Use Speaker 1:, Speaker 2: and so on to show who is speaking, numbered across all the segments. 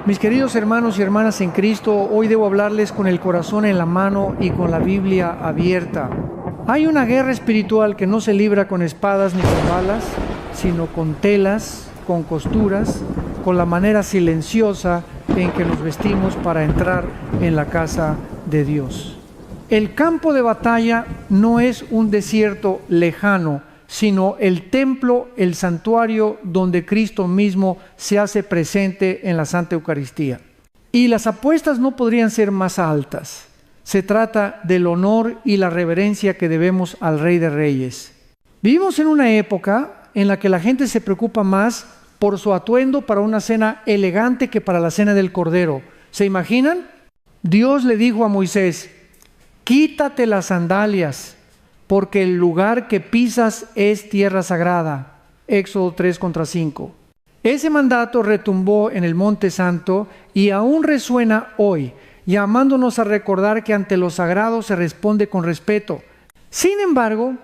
Speaker 1: Mis queridos hermanos y hermanas en Cristo, hoy debo hablarles con el corazón en la mano y con la Biblia abierta. Hay una guerra espiritual que no se libra con espadas ni con balas, sino con telas, con costuras, con la manera silenciosa en que nos vestimos para entrar en la casa de Dios. El campo de batalla no es un desierto lejano, sino el templo, el santuario donde Cristo mismo se hace presente en la Santa Eucaristía. Y las apuestas no podrían ser más altas. Se trata del honor y la reverencia que debemos al Rey de Reyes. Vivimos en una época en la que la gente se preocupa más por su atuendo para una cena elegante que para la cena del Cordero. ¿Se imaginan? Dios le dijo a Moisés: quítate las sandalias, porque el lugar que pisas es tierra sagrada. Éxodo 3:5. Ese mandato retumbó en el Monte Santo y aún resuena hoy, llamándonos a recordar que ante lo sagrado se responde con respeto. Sin embargo,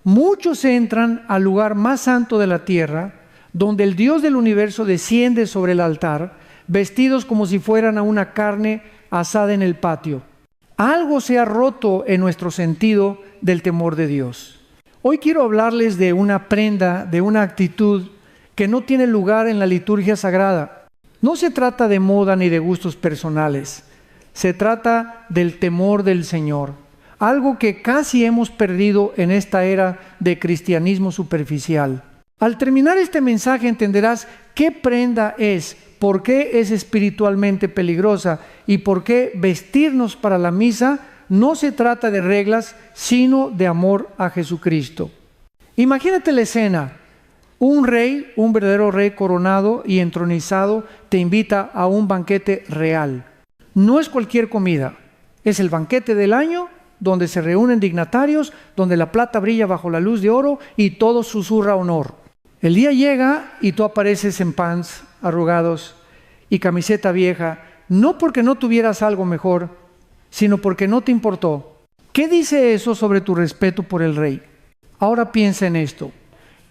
Speaker 1: muchos entran al lugar más santo de la tierra, donde el Dios del universo desciende sobre el altar, vestidos como si fueran a una carne asada en el patio. Algo se ha roto en nuestro sentido del temor de Dios. Hoy quiero hablarles de una prenda, de una actitud que no tiene lugar en la liturgia sagrada. No se trata de moda ni de gustos personales. Se trata del temor del Señor. Algo que casi hemos perdido en esta era de cristianismo superficial. Al terminar este mensaje entenderás qué prenda es, por qué es espiritualmente peligrosa y por qué vestirnos para la misa no se trata de reglas, sino de amor a Jesucristo. Imagínate la escena. Un rey, un verdadero rey coronado y entronizado, te invita a un banquete real. No es cualquier comida, es el banquete del año, donde se reúnen dignatarios, donde la plata brilla bajo la luz de oro y todo susurra honor. El día llega y tú apareces en pants arrugados y camiseta vieja, no porque no tuvieras algo mejor, sino porque no te importó. ¿Qué dice eso sobre tu respeto por el rey? Ahora piensa en esto.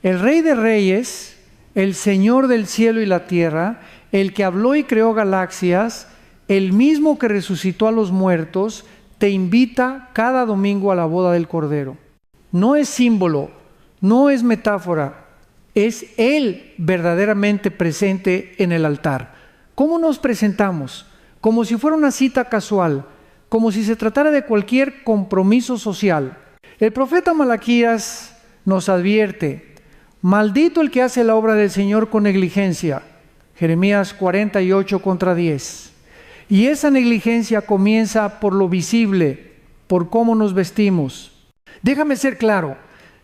Speaker 1: El Rey de Reyes, el Señor del cielo y la tierra, el que habló y creó galaxias, el mismo que resucitó a los muertos, te invita cada domingo a la boda del Cordero. No es símbolo, no es metáfora, es Él verdaderamente presente en el altar. ¿Cómo nos presentamos? Como si fuera una cita casual, como si se tratara de cualquier compromiso social. El profeta Malaquías nos advierte: maldito el que hace la obra del Señor con negligencia. Jeremías 48:10. Y esa negligencia comienza por lo visible, por cómo nos vestimos. Déjame ser claro,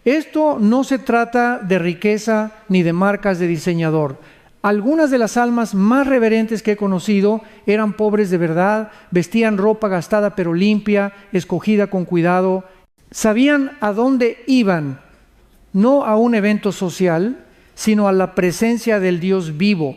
Speaker 1: esto no se trata de riqueza ni de marcas de diseñador. Algunas de las almas más reverentes que he conocido eran pobres de verdad, vestían ropa gastada pero limpia, escogida con cuidado, sabían a dónde iban, no a un evento social, sino a la presencia del Dios vivo.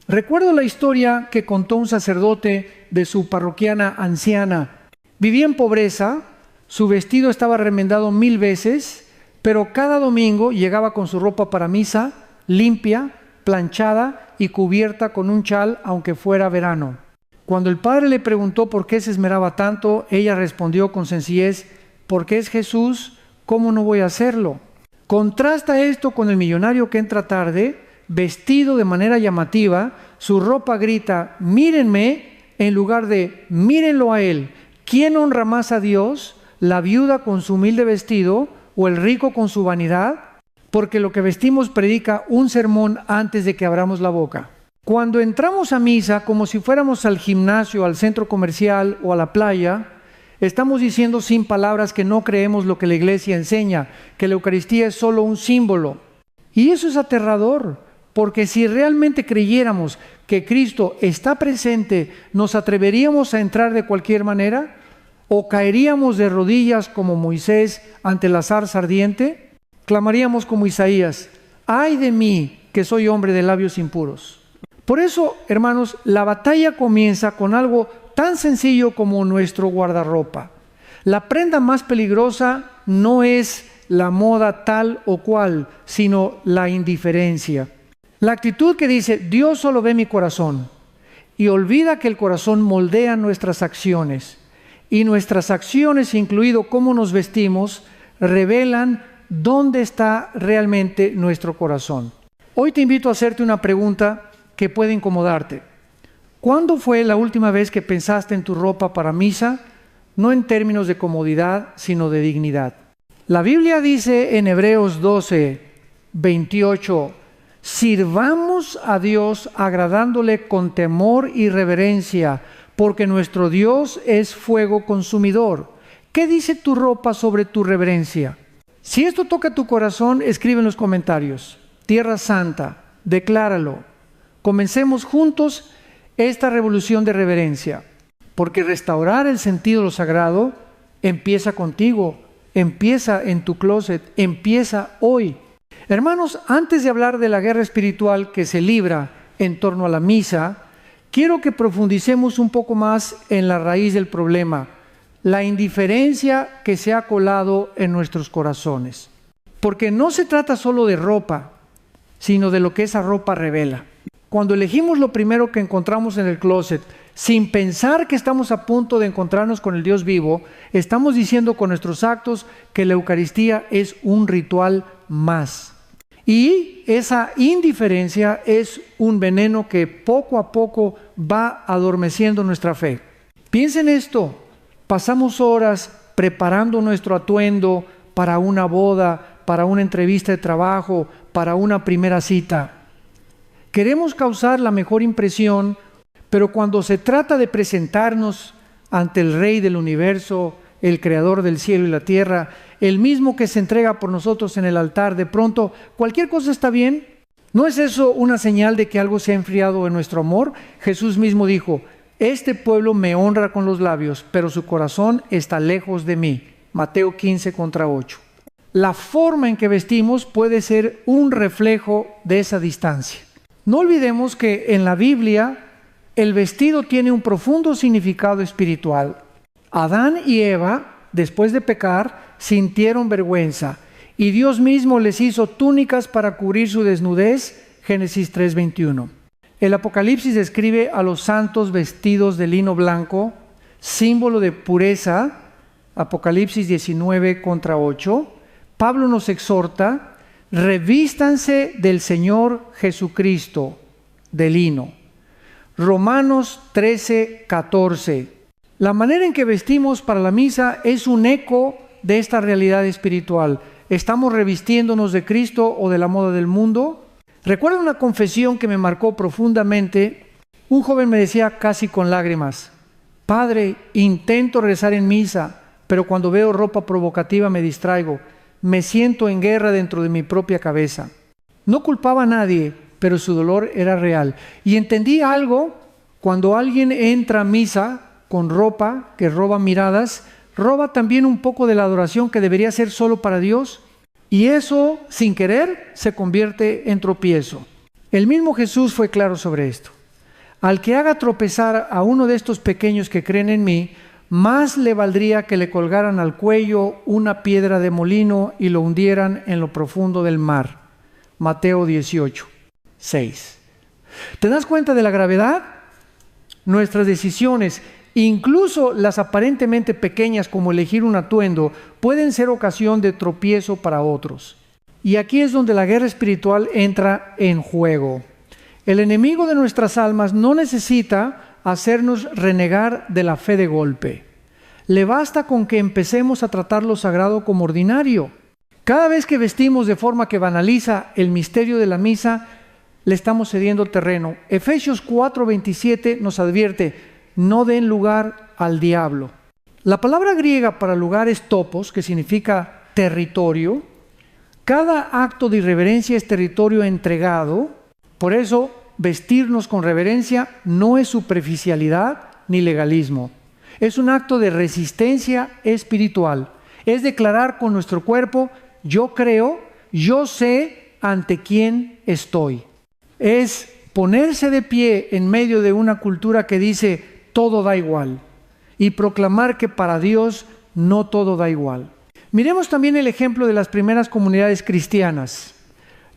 Speaker 1: Recuerdo la historia que contó un sacerdote de su parroquiana anciana. Vivía en pobreza, su vestido estaba remendado 1000 veces, pero cada domingo llegaba con su ropa para misa, limpia, planchada y cubierta con un chal, aunque fuera verano. Cuando el padre le preguntó por qué se esmeraba tanto, ella respondió con sencillez: porque es Jesús, ¿cómo no voy a hacerlo? Contrasta esto con el millonario que entra tarde, vestido de manera llamativa, su ropa grita: mírenme, en lugar de mírenlo a él. ¿Quién honra más a Dios, la viuda con su humilde vestido o el rico con su vanidad? Porque lo que vestimos predica un sermón antes de que abramos la boca. Cuando entramos a misa, como si fuéramos al gimnasio, al centro comercial o a la playa, estamos diciendo sin palabras que no creemos lo que la iglesia enseña, que la Eucaristía es solo un símbolo. Y eso es aterrador, porque si realmente creyéramos que Cristo está presente, ¿nos atreveríamos a entrar de cualquier manera? ¿O caeríamos de rodillas como Moisés ante la zarza ardiente? Clamaríamos como Isaías: ¡ay de mí, que soy hombre de labios impuros! Por eso, hermanos, la batalla comienza con algo tan sencillo como nuestro guardarropa. La prenda más peligrosa no es la moda tal o cual, sino la indiferencia. La actitud que dice: Dios solo ve mi corazón, y olvida que el corazón moldea nuestras acciones. Y nuestras acciones, incluido cómo nos vestimos, revelan dónde está realmente nuestro corazón. Hoy te invito a hacerte una pregunta que puede incomodarte. ¿Cuándo fue la última vez que pensaste en tu ropa para misa? No en términos de comodidad, sino de dignidad. La Biblia dice en Hebreos 12, 28, sirvamos a Dios agradándole con temor y reverencia, porque nuestro Dios es fuego consumidor. ¿Qué dice tu ropa sobre tu reverencia? Si esto toca tu corazón, escribe en los comentarios. Tierra Santa, decláralo. Comencemos juntos esta revolución de reverencia, porque restaurar el sentido de lo sagrado empieza contigo, empieza en tu closet, empieza hoy. Hermanos, antes de hablar de la guerra espiritual que se libra en torno a la misa, quiero que profundicemos un poco más en la raíz del problema, la indiferencia que se ha colado en nuestros corazones. Porque no se trata solo de ropa, sino de lo que esa ropa revela. Cuando elegimos lo primero que encontramos en el closet, sin pensar que estamos a punto de encontrarnos con el Dios vivo, estamos diciendo con nuestros actos que la Eucaristía es un ritual más. Y esa indiferencia es un veneno que poco a poco va adormeciendo nuestra fe. Piensen esto, pasamos horas preparando nuestro atuendo para una boda, para una entrevista de trabajo, para una primera cita. Queremos causar la mejor impresión, pero cuando se trata de presentarnos ante el Rey del universo, el Creador del cielo y la tierra, el mismo que se entrega por nosotros en el altar, de pronto, ¿cualquier cosa está bien? ¿No es eso una señal de que algo se ha enfriado en nuestro amor? Jesús mismo dijo, este pueblo me honra con los labios, pero su corazón está lejos de mí. Mateo 15:8. La forma en que vestimos puede ser un reflejo de esa distancia. No olvidemos que en la Biblia el vestido tiene un profundo significado espiritual. Adán y Eva, después de pecar, sintieron vergüenza y Dios mismo les hizo túnicas para cubrir su desnudez, Génesis 3:21. El Apocalipsis describe a los santos vestidos de lino blanco, símbolo de pureza, Apocalipsis 19:8. Pablo nos exhorta, revístanse del Señor Jesucristo, de lino. Romanos 13:14. La manera en que vestimos para la misa es un eco de esta realidad espiritual. ¿Estamos revistiéndonos de Cristo o de la moda del mundo? Recuerdo una confesión que me marcó profundamente. Un joven me decía casi con lágrimas, Padre, intento rezar en misa, pero cuando veo ropa provocativa me distraigo. Me siento en guerra dentro de mi propia cabeza. No culpaba a nadie, pero su dolor era real. Y entendí algo cuando alguien entra a misa con ropa que roba miradas, roba también un poco de la adoración que debería ser solo para Dios. Y eso, sin querer, se convierte en tropiezo. El mismo Jesús fue claro sobre esto. Al que haga tropezar a uno de estos pequeños que creen en mí, más le valdría que le colgaran al cuello una piedra de molino y lo hundieran en lo profundo del mar. Mateo 18:6. ¿Te das cuenta de la gravedad? Nuestras decisiones, incluso las aparentemente pequeñas como elegir un atuendo, pueden ser ocasión de tropiezo para otros. Y aquí es donde la guerra espiritual entra en juego. El enemigo de nuestras almas no necesita hacernos renegar de la fe de golpe. Le basta con que empecemos a tratar lo sagrado como ordinario. Cada vez que vestimos de forma que banaliza el misterio de la misa, le estamos cediendo terreno. Efesios 4:27 nos advierte, no den lugar al diablo. La palabra griega para lugar es topos, que significa territorio. Cada acto de irreverencia es territorio entregado. Por eso, vestirnos con reverencia no es superficialidad ni legalismo. Es un acto de resistencia espiritual. Es declarar con nuestro cuerpo, yo creo, yo sé ante quién estoy. Es ponerse de pie en medio de una cultura que dice, todo da igual. Y proclamar que para Dios no todo da igual. Miremos también el ejemplo de las primeras comunidades cristianas.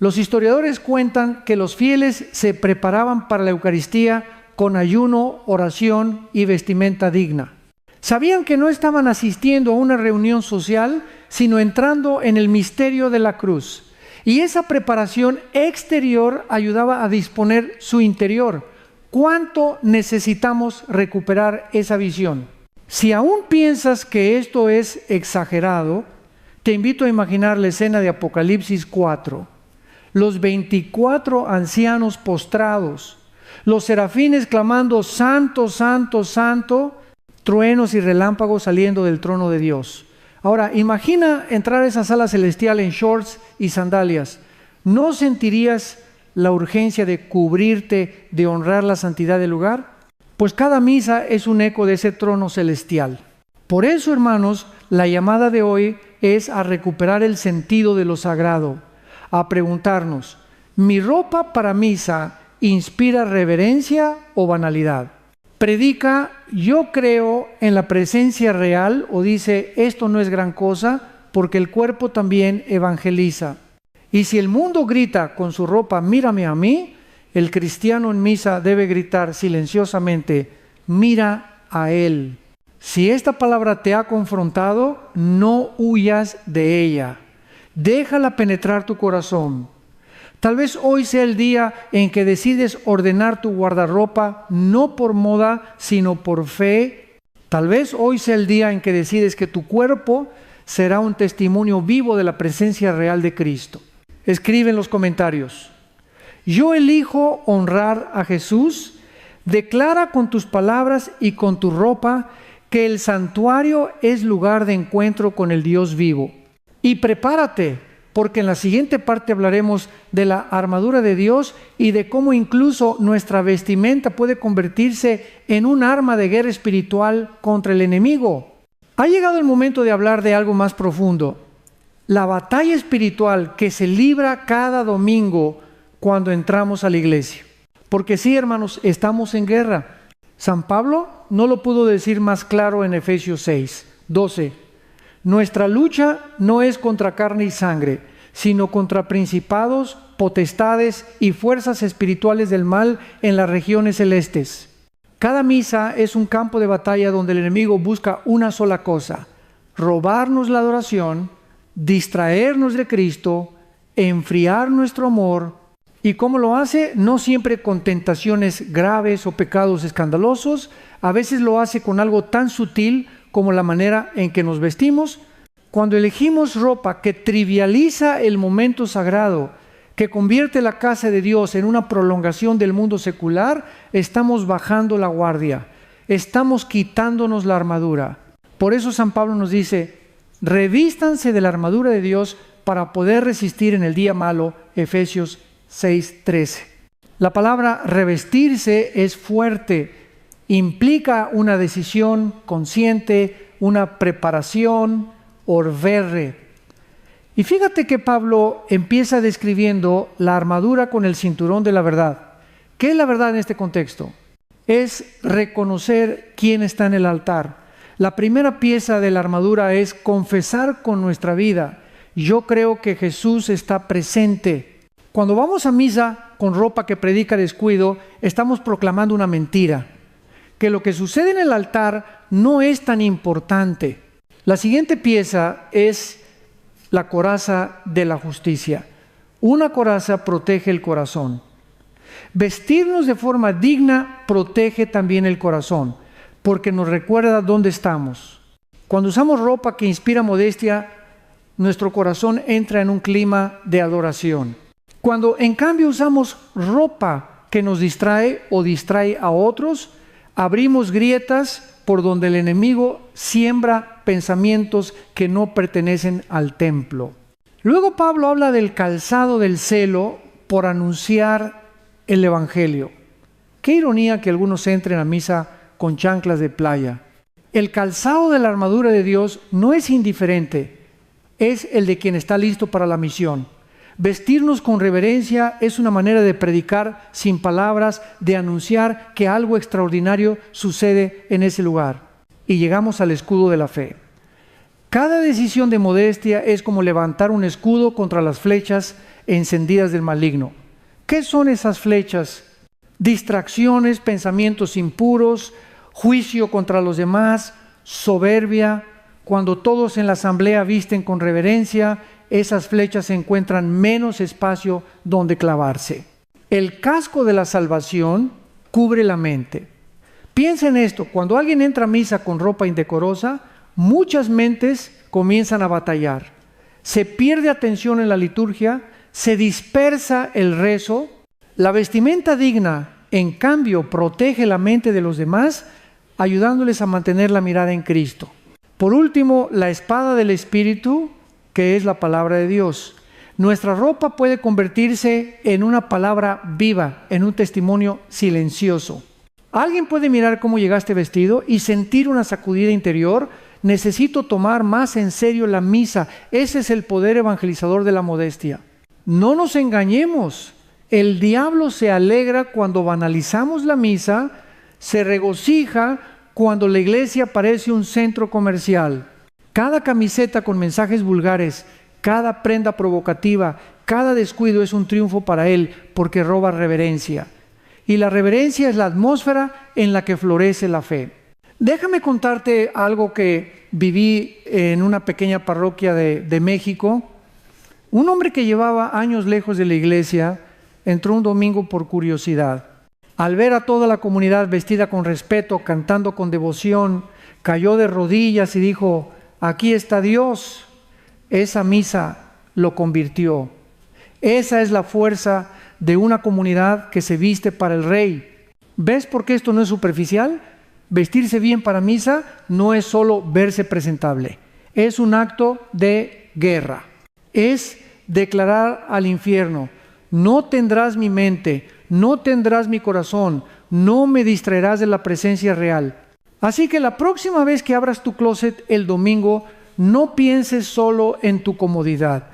Speaker 1: Los historiadores cuentan que los fieles se preparaban para la Eucaristía con ayuno, oración y vestimenta digna. Sabían que no estaban asistiendo a una reunión social, sino entrando en el misterio de la cruz. Y esa preparación exterior ayudaba a disponer su interior. ¿Cuánto necesitamos recuperar esa visión? Si aún piensas que esto es exagerado, te invito a imaginar la escena de Apocalipsis 4. Los 24 ancianos postrados, los serafines clamando, santo, santo, santo, truenos y relámpagos saliendo del trono de Dios. Ahora, imagina entrar a esa sala celestial en shorts y sandalias. ¿No sentirías la urgencia de cubrirte, de honrar la santidad del lugar? Pues cada misa es un eco de ese trono celestial. Por eso, hermanos, la llamada de hoy es a recuperar el sentido de lo sagrado, a preguntarnos, ¿mi ropa para misa inspira reverencia o banalidad? Predica, yo creo en la presencia real, o dice, esto no es gran cosa, porque el cuerpo también evangeliza. Y si el mundo grita con su ropa, mírame a mí, el cristiano en misa debe gritar silenciosamente, mira a él. Si esta palabra te ha confrontado, no huyas de ella. Déjala penetrar tu corazón. Tal vez hoy sea el día en que decides ordenar tu guardarropa no por moda, sino por fe. Tal vez hoy sea el día en que decides que tu cuerpo será un testimonio vivo de la presencia real de Cristo. Escribe en los comentarios. Yo elijo honrar a Jesús. Declara con tus palabras y con tu ropa que el santuario es lugar de encuentro con el Dios vivo. Y prepárate, porque en la siguiente parte hablaremos de la armadura de Dios y de cómo incluso nuestra vestimenta puede convertirse en un arma de guerra espiritual contra el enemigo. Ha llegado el momento de hablar de algo más profundo. La batalla espiritual que se libra cada domingo cuando entramos a la iglesia. Porque sí, hermanos, estamos en guerra. San Pablo no lo pudo decir más claro en Efesios 6, 12. Nuestra lucha no es contra carne y sangre, sino contra principados, potestades y fuerzas espirituales del mal en las regiones celestes. Cada misa es un campo de batalla donde el enemigo busca una sola cosa: robarnos la adoración, distraernos de Cristo, enfriar nuestro amor. ¿Y cómo lo hace? No siempre con tentaciones graves o pecados escandalosos. A veces lo hace con algo tan sutil como la manera en que nos vestimos. Cuando elegimos ropa que trivializa el momento sagrado, que convierte la casa de Dios en una prolongación del mundo secular, estamos bajando la guardia, estamos quitándonos la armadura. Por eso San Pablo nos dice, revístanse de la armadura de Dios para poder resistir en el día malo, Efesios 6:13. La palabra revestirse es fuerte, implica una decisión consciente, una preparación, orverre. Y fíjate que Pablo empieza describiendo la armadura con el cinturón de la verdad. ¿Qué es la verdad en este contexto? Es reconocer quién está en el altar. La primera pieza de la armadura es confesar con nuestra vida: yo creo que Jesús está presente. Cuando vamos a misa con ropa que predica descuido, estamos proclamando una mentira, que lo que sucede en el altar no es tan importante. La siguiente pieza es la coraza de la justicia. Una coraza protege el corazón. Vestirnos de forma digna protege también el corazón, porque nos recuerda dónde estamos. Cuando usamos ropa que inspira modestia, nuestro corazón entra en un clima de adoración. Cuando en cambio usamos ropa que nos distrae o distrae a otros, abrimos grietas por donde el enemigo siembra pensamientos que no pertenecen al templo. Luego Pablo habla del calzado del celo por anunciar el evangelio. Qué ironía que algunos entren a misa con chanclas de playa. El calzado de la armadura de Dios no es indiferente, es el de quien está listo para la misión. Vestirnos con reverencia es una manera de predicar sin palabras, de anunciar que algo extraordinario sucede en ese lugar. Y llegamos al escudo de la fe. Cada decisión de modestia es como levantar un escudo contra las flechas encendidas del maligno. ¿Qué son esas flechas distracciones, pensamientos impuros, juicio contra los demás, soberbia. Cuando todos en la asamblea visten con reverencia, esas flechas encuentran menos espacio donde clavarse. El casco de la salvación cubre la mente. Piensa en esto: cuando alguien entra a misa con ropa indecorosa, muchas mentes comienzan a batallar. Se pierde atención en la liturgia, se dispersa el rezo. La vestimenta digna, en cambio, protege la mente de los demás, ayudándoles a mantener la mirada en Cristo. Por último, la espada del Espíritu, que es la palabra de Dios. Nuestra ropa puede convertirse en una palabra viva, en un testimonio silencioso. Alguien puede mirar cómo llegaste vestido y sentir una sacudida interior: necesito tomar más en serio la misa. Ese es el poder evangelizador de la modestia. No nos engañemos. El diablo se alegra cuando banalizamos la misa, se regocija cuando la iglesia parece un centro comercial. Cada camiseta con mensajes vulgares, cada prenda provocativa, cada descuido es un triunfo para él, porque roba reverencia. Y la reverencia es la atmósfera en la que florece la fe. Déjame contarte algo que viví en una pequeña parroquia de México. Un hombre que llevaba años lejos de la iglesia entró un domingo por curiosidad. Al ver a toda la comunidad vestida con respeto, cantando con devoción, cayó de rodillas y dijo: aquí está Dios. Esa misa lo convirtió. Esa es la fuerza de una comunidad que se viste para el Rey. ¿Ves por qué esto no es superficial? Vestirse bien para misa no es solo verse presentable, es un acto de guerra. Es declarar al infierno: no tendrás mi mente, no tendrás mi corazón, no me distraerás de la presencia real. Así que la próxima vez que abras tu closet el domingo, no pienses solo en tu comodidad.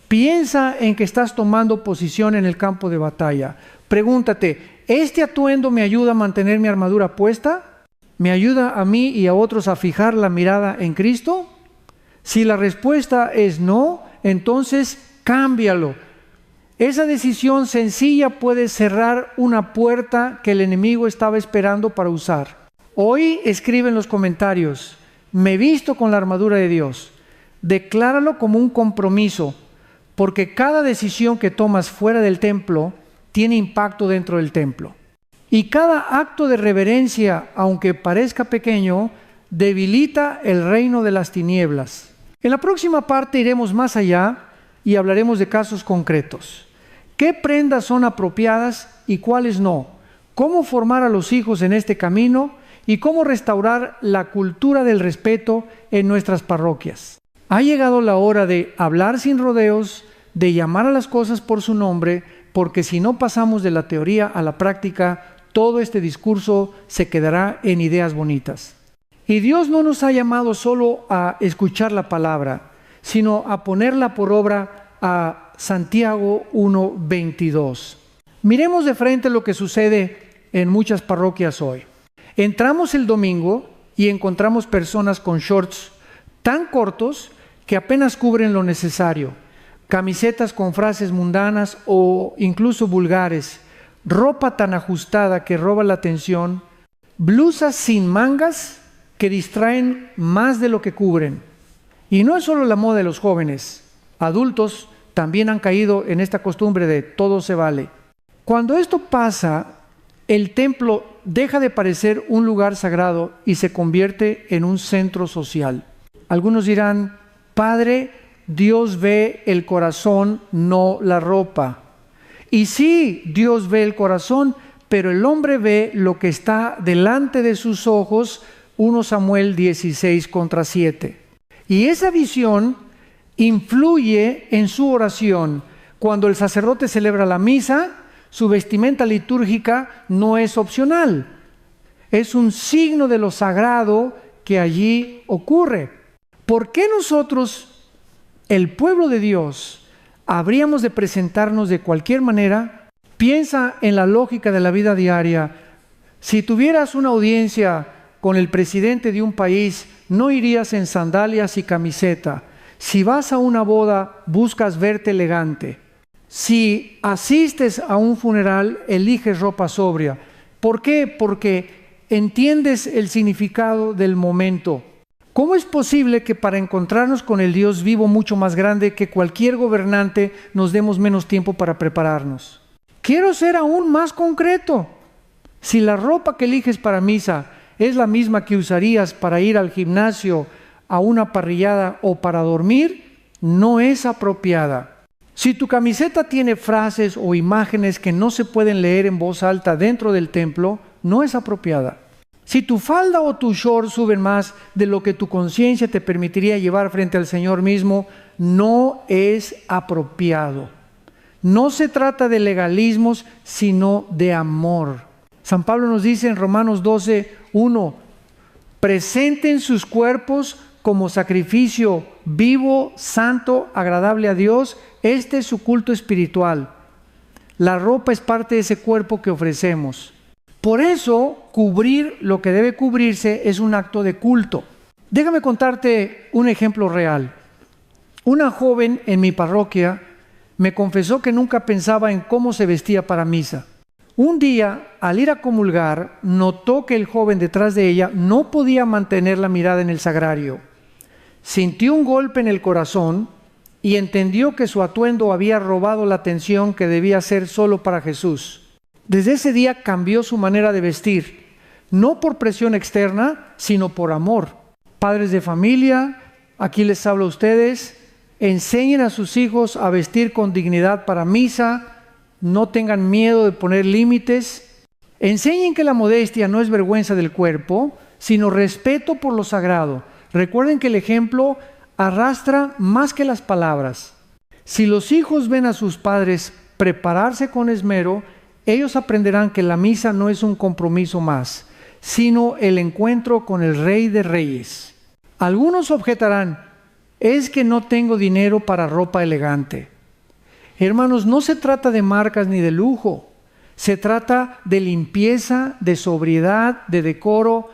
Speaker 1: Piensa en que estás tomando posición en el campo de batalla. Pregúntate: ¿este atuendo me ayuda a mantener mi armadura puesta? ¿Me ayuda a mí y a otros a fijar la mirada en Cristo? Si la respuesta es no, entonces cámbialo. Esa decisión sencilla puede cerrar una puerta que el enemigo estaba esperando para usar. Hoy escribe en los comentarios: me visto con la armadura de Dios. Decláralo como un compromiso, porque cada decisión que tomas fuera del templo tiene impacto dentro del templo. Y cada acto de reverencia, aunque parezca pequeño, debilita el reino de las tinieblas. En la próxima parte iremos más allá y hablaremos de casos concretos. ¿Qué prendas son apropiadas y cuáles no? ¿Cómo formar a los hijos en este camino? Y cómo restaurar la cultura del respeto en nuestras parroquias. Ha llegado la hora de hablar sin rodeos, de llamar a las cosas por su nombre, porque si no pasamos de la teoría a la práctica, todo este discurso se quedará en ideas bonitas. Y Dios no nos ha llamado solo a escuchar la palabra, sino a ponerla por obra, a Santiago 1:22. Miremos de frente lo que sucede en muchas parroquias hoy. Entramos el domingo y encontramos personas con shorts tan cortos que apenas cubren lo necesario, camisetas con frases mundanas o incluso vulgares, ropa tan ajustada que roba la atención, blusas sin mangas que distraen más de lo que cubren. Y no es solo la moda de los jóvenes, adultos también han caído en esta costumbre de todo se vale. Cuando esto pasa, el templo deja de parecer un lugar sagrado y se convierte en un centro social. Algunos dirán: Padre, Dios ve el corazón, no la ropa. Y sí, Dios ve el corazón, pero el hombre ve lo que está delante de sus ojos. 1 Samuel 16:7. Y esa visión influye en su oración. Cuando el sacerdote celebra la misa, su vestimenta litúrgica no es opcional. Es un signo de lo sagrado que allí ocurre. ¿Por qué nosotros, el pueblo de Dios, habríamos de presentarnos de cualquier manera? Piensa en la lógica de la vida diaria. Si tuvieras una audiencia con el presidente de un país, no irías en sandalias y camiseta. Si vas a una boda, buscas verte elegante. Si asistes a un funeral, eliges ropa sobria. ¿Por qué? Porque entiendes el significado del momento. ¿Cómo es posible que para encontrarnos con el Dios vivo mucho más grande que cualquier gobernante nos demos menos tiempo para prepararnos? Quiero ser aún más concreto. Si la ropa que eliges para misa es la misma que usarías para ir al gimnasio, a una parrillada o para dormir, no es apropiada. Si tu camiseta tiene frases o imágenes que no se pueden leer en voz alta dentro del templo, no es apropiada. Si tu falda o tu short suben más de lo que tu conciencia te permitiría llevar frente al Señor mismo, no es apropiado. No se trata de legalismos, sino de amor. San Pablo nos dice en Romanos 12:1, presenten sus cuerpos como sacrificio vivo, santo, agradable a Dios. Este es su culto espiritual. La ropa es parte de ese cuerpo que ofrecemos. Por eso, cubrir lo que debe cubrirse es un acto de culto. Déjame contarte un ejemplo real. Una joven en mi parroquia me confesó que nunca pensaba en cómo se vestía para misa. Un día, al ir a comulgar, notó que el joven detrás de ella no podía mantener la mirada en el sagrario. Sintió un golpe en el corazón y entendió que su atuendo había robado la atención que debía ser solo para Jesús. Desde ese día cambió su manera de vestir, no por presión externa, sino por amor. Padres de familia, aquí les hablo a ustedes, enseñen a sus hijos a vestir con dignidad para misa, no tengan miedo de poner límites, enseñen que la modestia no es vergüenza del cuerpo, sino respeto por lo sagrado. Recuerden que el ejemplo arrastra más que las palabras. Si los hijos ven a sus padres prepararse con esmero, ellos aprenderán que la misa no es un compromiso más, sino el encuentro con el Rey de Reyes. Algunos objetarán, es que no tengo dinero para ropa elegante. Hermanos, no se trata de marcas ni de lujo, se trata de limpieza, de sobriedad, de decoro.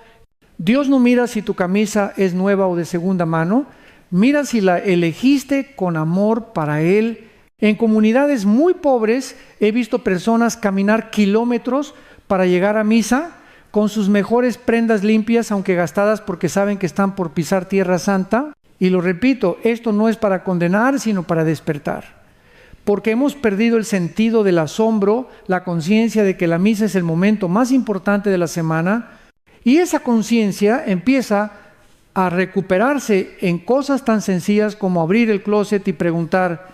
Speaker 1: Dios no mira si tu camisa es nueva o de segunda mano, mira si la elegiste con amor para Él. En comunidades muy pobres he visto personas caminar kilómetros para llegar a misa con sus mejores prendas limpias, aunque gastadas porque saben que están por pisar tierra santa. Y lo repito, esto no es para condenar, sino para despertar. Porque hemos perdido el sentido del asombro, la conciencia de que la misa es el momento más importante de la semana. Y esa conciencia empieza a recuperarse en cosas tan sencillas como abrir el closet y preguntar,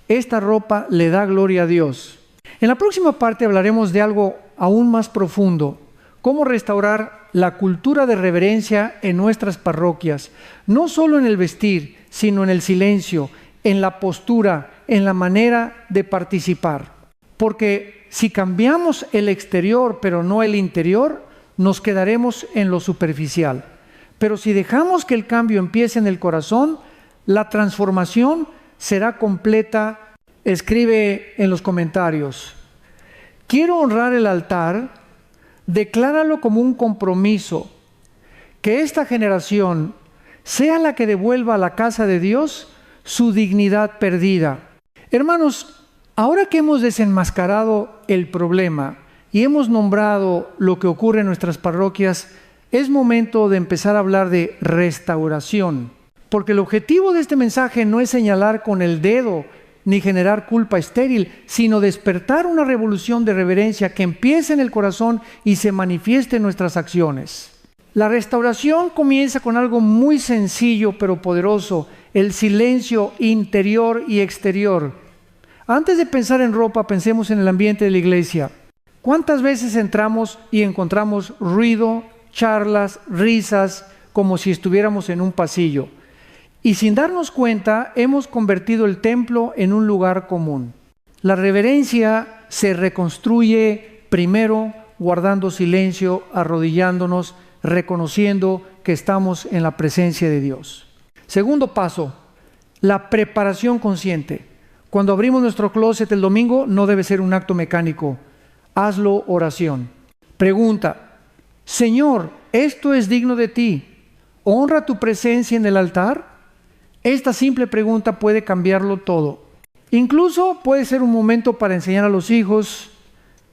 Speaker 1: ¿esta ropa le da gloria a Dios? En la próxima parte hablaremos de algo aún más profundo, cómo restaurar la cultura de reverencia en nuestras parroquias, no solo en el vestir, sino en el silencio, en la postura, en la manera de participar. Porque si cambiamos el exterior pero no el interior, nos quedaremos en lo superficial. Pero si dejamos que el cambio empiece en el corazón, la transformación será completa. Escribe en los comentarios, quiero honrar el altar, decláralo como un compromiso, que esta generación sea la que devuelva a la casa de Dios su dignidad perdida. Hermanos, ahora que hemos desenmascarado el problema y hemos nombrado lo que ocurre en nuestras parroquias, es momento de empezar a hablar de restauración. Porque el objetivo de este mensaje no es señalar con el dedo ni generar culpa estéril, sino despertar una revolución de reverencia que empiece en el corazón y se manifieste en nuestras acciones. La restauración comienza con algo muy sencillo pero poderoso, el silencio interior y exterior. Antes de pensar en ropa, pensemos en el ambiente de la iglesia. ¿Cuántas veces entramos y encontramos ruido, charlas, risas, como si estuviéramos en un pasillo? Y sin darnos cuenta, hemos convertido el templo en un lugar común. La reverencia se reconstruye primero guardando silencio, arrodillándonos, reconociendo que estamos en la presencia de Dios. Segundo paso, la preparación consciente. Cuando abrimos nuestro closet el domingo, no debe ser un acto mecánico. Hazlo oración. Pregunta, Señor, ¿esto es digno de ti? ¿Honra tu presencia en el altar? Esta simple pregunta puede cambiarlo todo. Incluso puede ser un momento para enseñar a los hijos,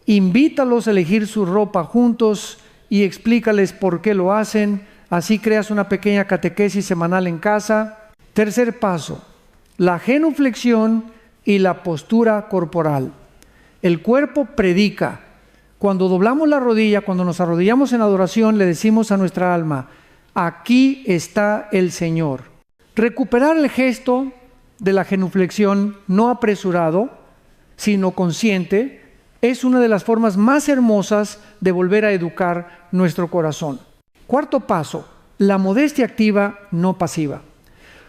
Speaker 1: invítalos a elegir su ropa juntos y explícales por qué lo hacen. Así creas una pequeña catequesis semanal en casa. Tercer paso, la genuflexión y la postura corporal. El cuerpo predica. Cuando doblamos la rodilla, cuando nos arrodillamos en adoración, le decimos a nuestra alma, aquí está el Señor. Recuperar el gesto de la genuflexión no apresurado, sino consciente, es una de las formas más hermosas de volver a educar nuestro corazón. Cuarto paso, la modestia activa, no pasiva.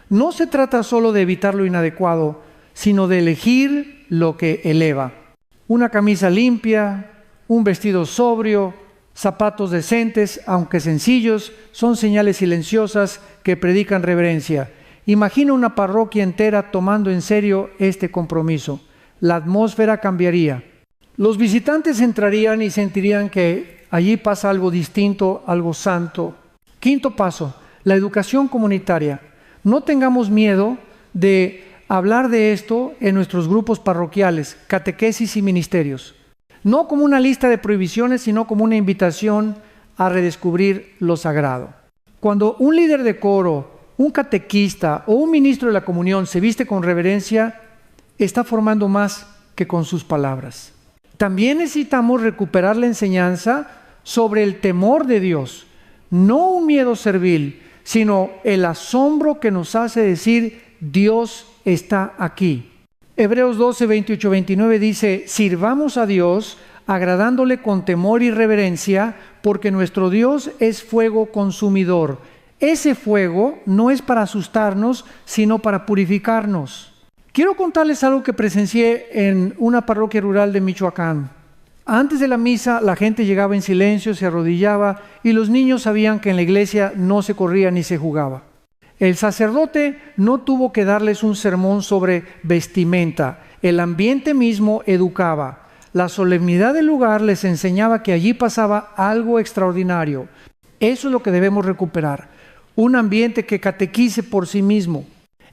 Speaker 1: No se trata solo de evitar lo inadecuado, sino de elegir lo que eleva. Una camisa limpia, un vestido sobrio, zapatos decentes, aunque sencillos, son señales silenciosas que predican reverencia. Imagina una parroquia entera tomando en serio este compromiso. La atmósfera cambiaría. Los visitantes entrarían y sentirían que allí pasa algo distinto, algo santo. Quinto paso, la educación comunitaria. No tengamos miedo de hablar de esto en nuestros grupos parroquiales, catequesis y ministerios. No como una lista de prohibiciones, sino como una invitación a redescubrir lo sagrado. Cuando un líder de coro, un catequista o un ministro de la comunión se viste con reverencia, está formando más que con sus palabras. También necesitamos recuperar la enseñanza sobre el temor de Dios, no un miedo servil, sino el asombro que nos hace decir, Dios está aquí. Hebreos 12, 28, 29 dice, sirvamos a Dios agradándole con temor y reverencia, porque nuestro Dios es fuego consumidor. Ese fuego no es para asustarnos, sino para purificarnos. Quiero contarles algo que presencié en una parroquia rural de Michoacán. Antes de la misa, la gente llegaba en silencio, se arrodillaba y los niños sabían que en la iglesia no se corría ni se jugaba. El sacerdote no tuvo que darles un sermón sobre vestimenta. El ambiente mismo educaba. La solemnidad del lugar les enseñaba que allí pasaba algo extraordinario. Eso es lo que debemos recuperar. Un ambiente que catequice por sí mismo.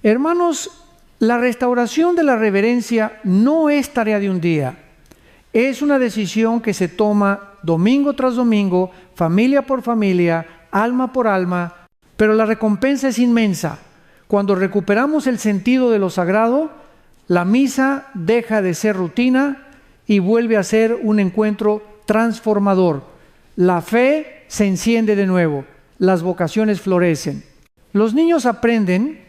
Speaker 1: Hermanos, la restauración de la reverencia no es tarea de un día. Es una decisión que se toma domingo tras domingo, familia por familia, alma por alma, pero la recompensa es inmensa. Cuando recuperamos el sentido de lo sagrado, la misa deja de ser rutina y vuelve a ser un encuentro transformador. La fe se enciende de nuevo, las vocaciones florecen. Los niños aprenden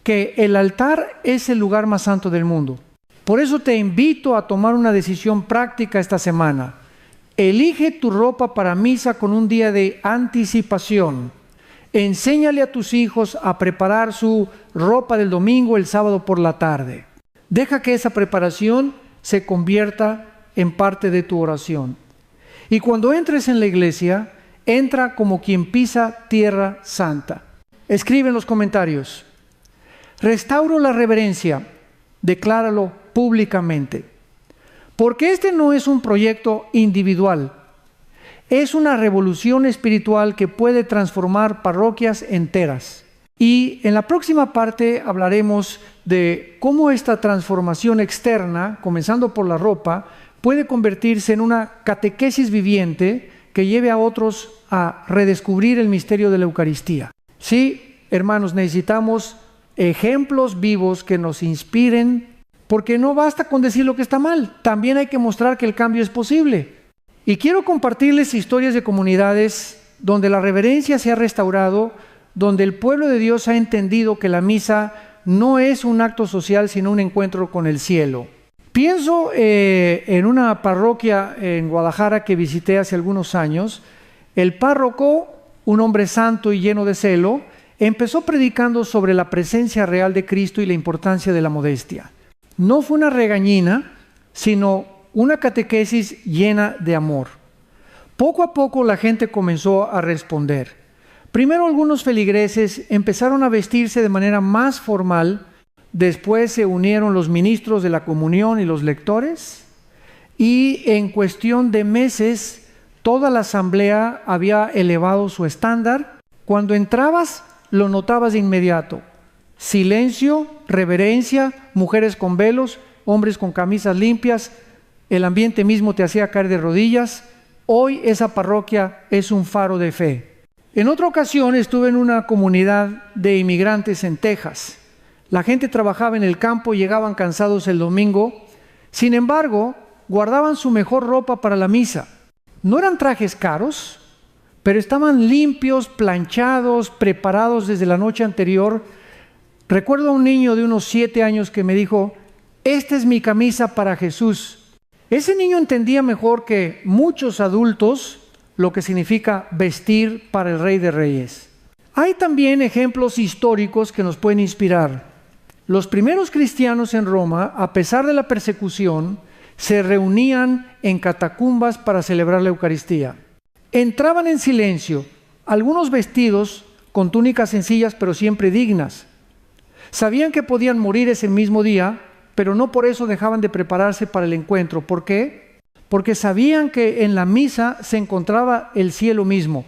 Speaker 1: que el altar es el lugar más santo del mundo. Por eso te invito a tomar una decisión práctica esta semana. Elige tu ropa para misa con un día de anticipación. Enséñale a tus hijos a preparar su ropa del domingo el sábado por la tarde. Deja que esa preparación se convierta en parte de tu oración. Y cuando entres en la iglesia, entra como quien pisa tierra santa. Escribe en los comentarios. Restauro la reverencia. Decláralo públicamente. Porque este no es un proyecto individual. Es una revolución espiritual que puede transformar parroquias enteras. Y en la próxima parte hablaremos de cómo esta transformación externa, comenzando por la ropa, puede convertirse en una catequesis viviente que lleve a otros a redescubrir el misterio de la Eucaristía. Sí, hermanos, necesitamos ejemplos vivos que nos inspiren, porque no basta con decir lo que está mal, también hay que mostrar que el cambio es posible. Y quiero compartirles historias de comunidades donde la reverencia se ha restaurado, donde el pueblo de Dios ha entendido que la misa no es un acto social, sino un encuentro con el cielo. Pienso en una parroquia en Guadalajara que visité hace algunos años. El párroco, un hombre santo y lleno de celo, empezó predicando sobre la presencia real de Cristo y la importancia de la modestia. No fue una regañina, sino una catequesis llena de amor. Poco a poco la gente comenzó a responder. Primero algunos feligreses empezaron a vestirse de manera más formal, después se unieron los ministros de la comunión y los lectores, y en cuestión de meses toda la asamblea había elevado su estándar. Cuando entrabas, lo notabas de inmediato. Silencio, reverencia, mujeres con velos, hombres con camisas limpias, el ambiente mismo te hacía caer de rodillas. Hoy esa parroquia es un faro de fe. En otra ocasión estuve en una comunidad de inmigrantes en Texas. La gente trabajaba en el campo y llegaban cansados el domingo. Sin embargo, guardaban su mejor ropa para la misa. No eran trajes caros, pero estaban limpios, planchados, preparados desde la noche anterior. Recuerdo a un niño de unos 7 años que me dijo: esta es mi camisa para Jesús. Ese niño entendía mejor que muchos adultos lo que significa vestir para el Rey de Reyes. Hay también ejemplos históricos que nos pueden inspirar. Los primeros cristianos en Roma, a pesar de la persecución, se reunían en catacumbas para celebrar la Eucaristía. Entraban en silencio, algunos vestidos con túnicas sencillas pero siempre dignas. Sabían que podían morir ese mismo día, pero no por eso dejaban de prepararse para el encuentro. ¿Por qué? Porque sabían que en la misa se encontraba el cielo mismo.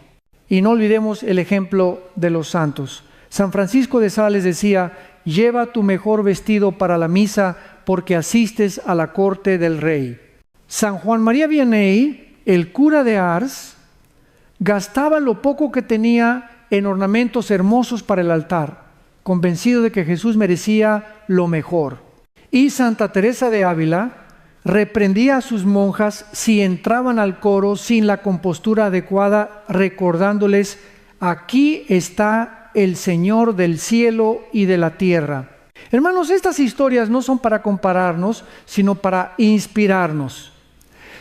Speaker 1: Y no olvidemos el ejemplo de los santos. San Francisco de Sales decía: lleva tu mejor vestido para la misa, porque asistes a la corte del rey. San Juan María Vianney, el cura de Ars, gastaba lo poco que tenía en ornamentos hermosos para el altar, convencido de que Jesús merecía lo mejor. Y Santa Teresa de Ávila reprendía a sus monjas si entraban al coro sin la compostura adecuada, recordándoles: aquí está el Señor del cielo y de la tierra. Hermanos, estas historias no son para compararnos, sino para inspirarnos.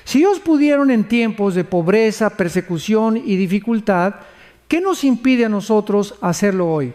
Speaker 1: Si ellos pudieron en tiempos de pobreza, persecución y dificultad, ¿qué nos impide a nosotros hacerlo hoy?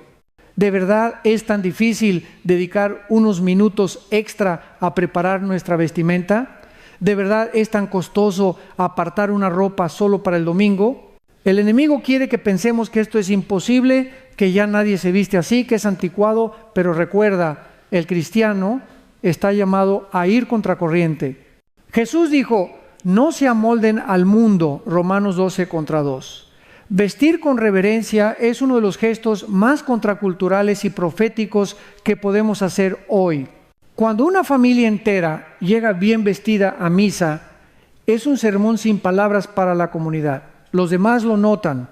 Speaker 1: ¿De verdad es tan difícil dedicar unos minutos extra a preparar nuestra vestimenta? ¿De verdad es tan costoso apartar una ropa solo para el domingo? El enemigo quiere que pensemos que esto es imposible, que ya nadie se viste así, que es anticuado, pero recuerda, el cristiano está llamado a ir contracorriente. Jesús dijo: no se amolden al mundo, Romanos 12:2. Vestir con reverencia es uno de los gestos más contraculturales y proféticos que podemos hacer hoy. Cuando una familia entera llega bien vestida a misa, es un sermón sin palabras para la comunidad. Los demás lo notan.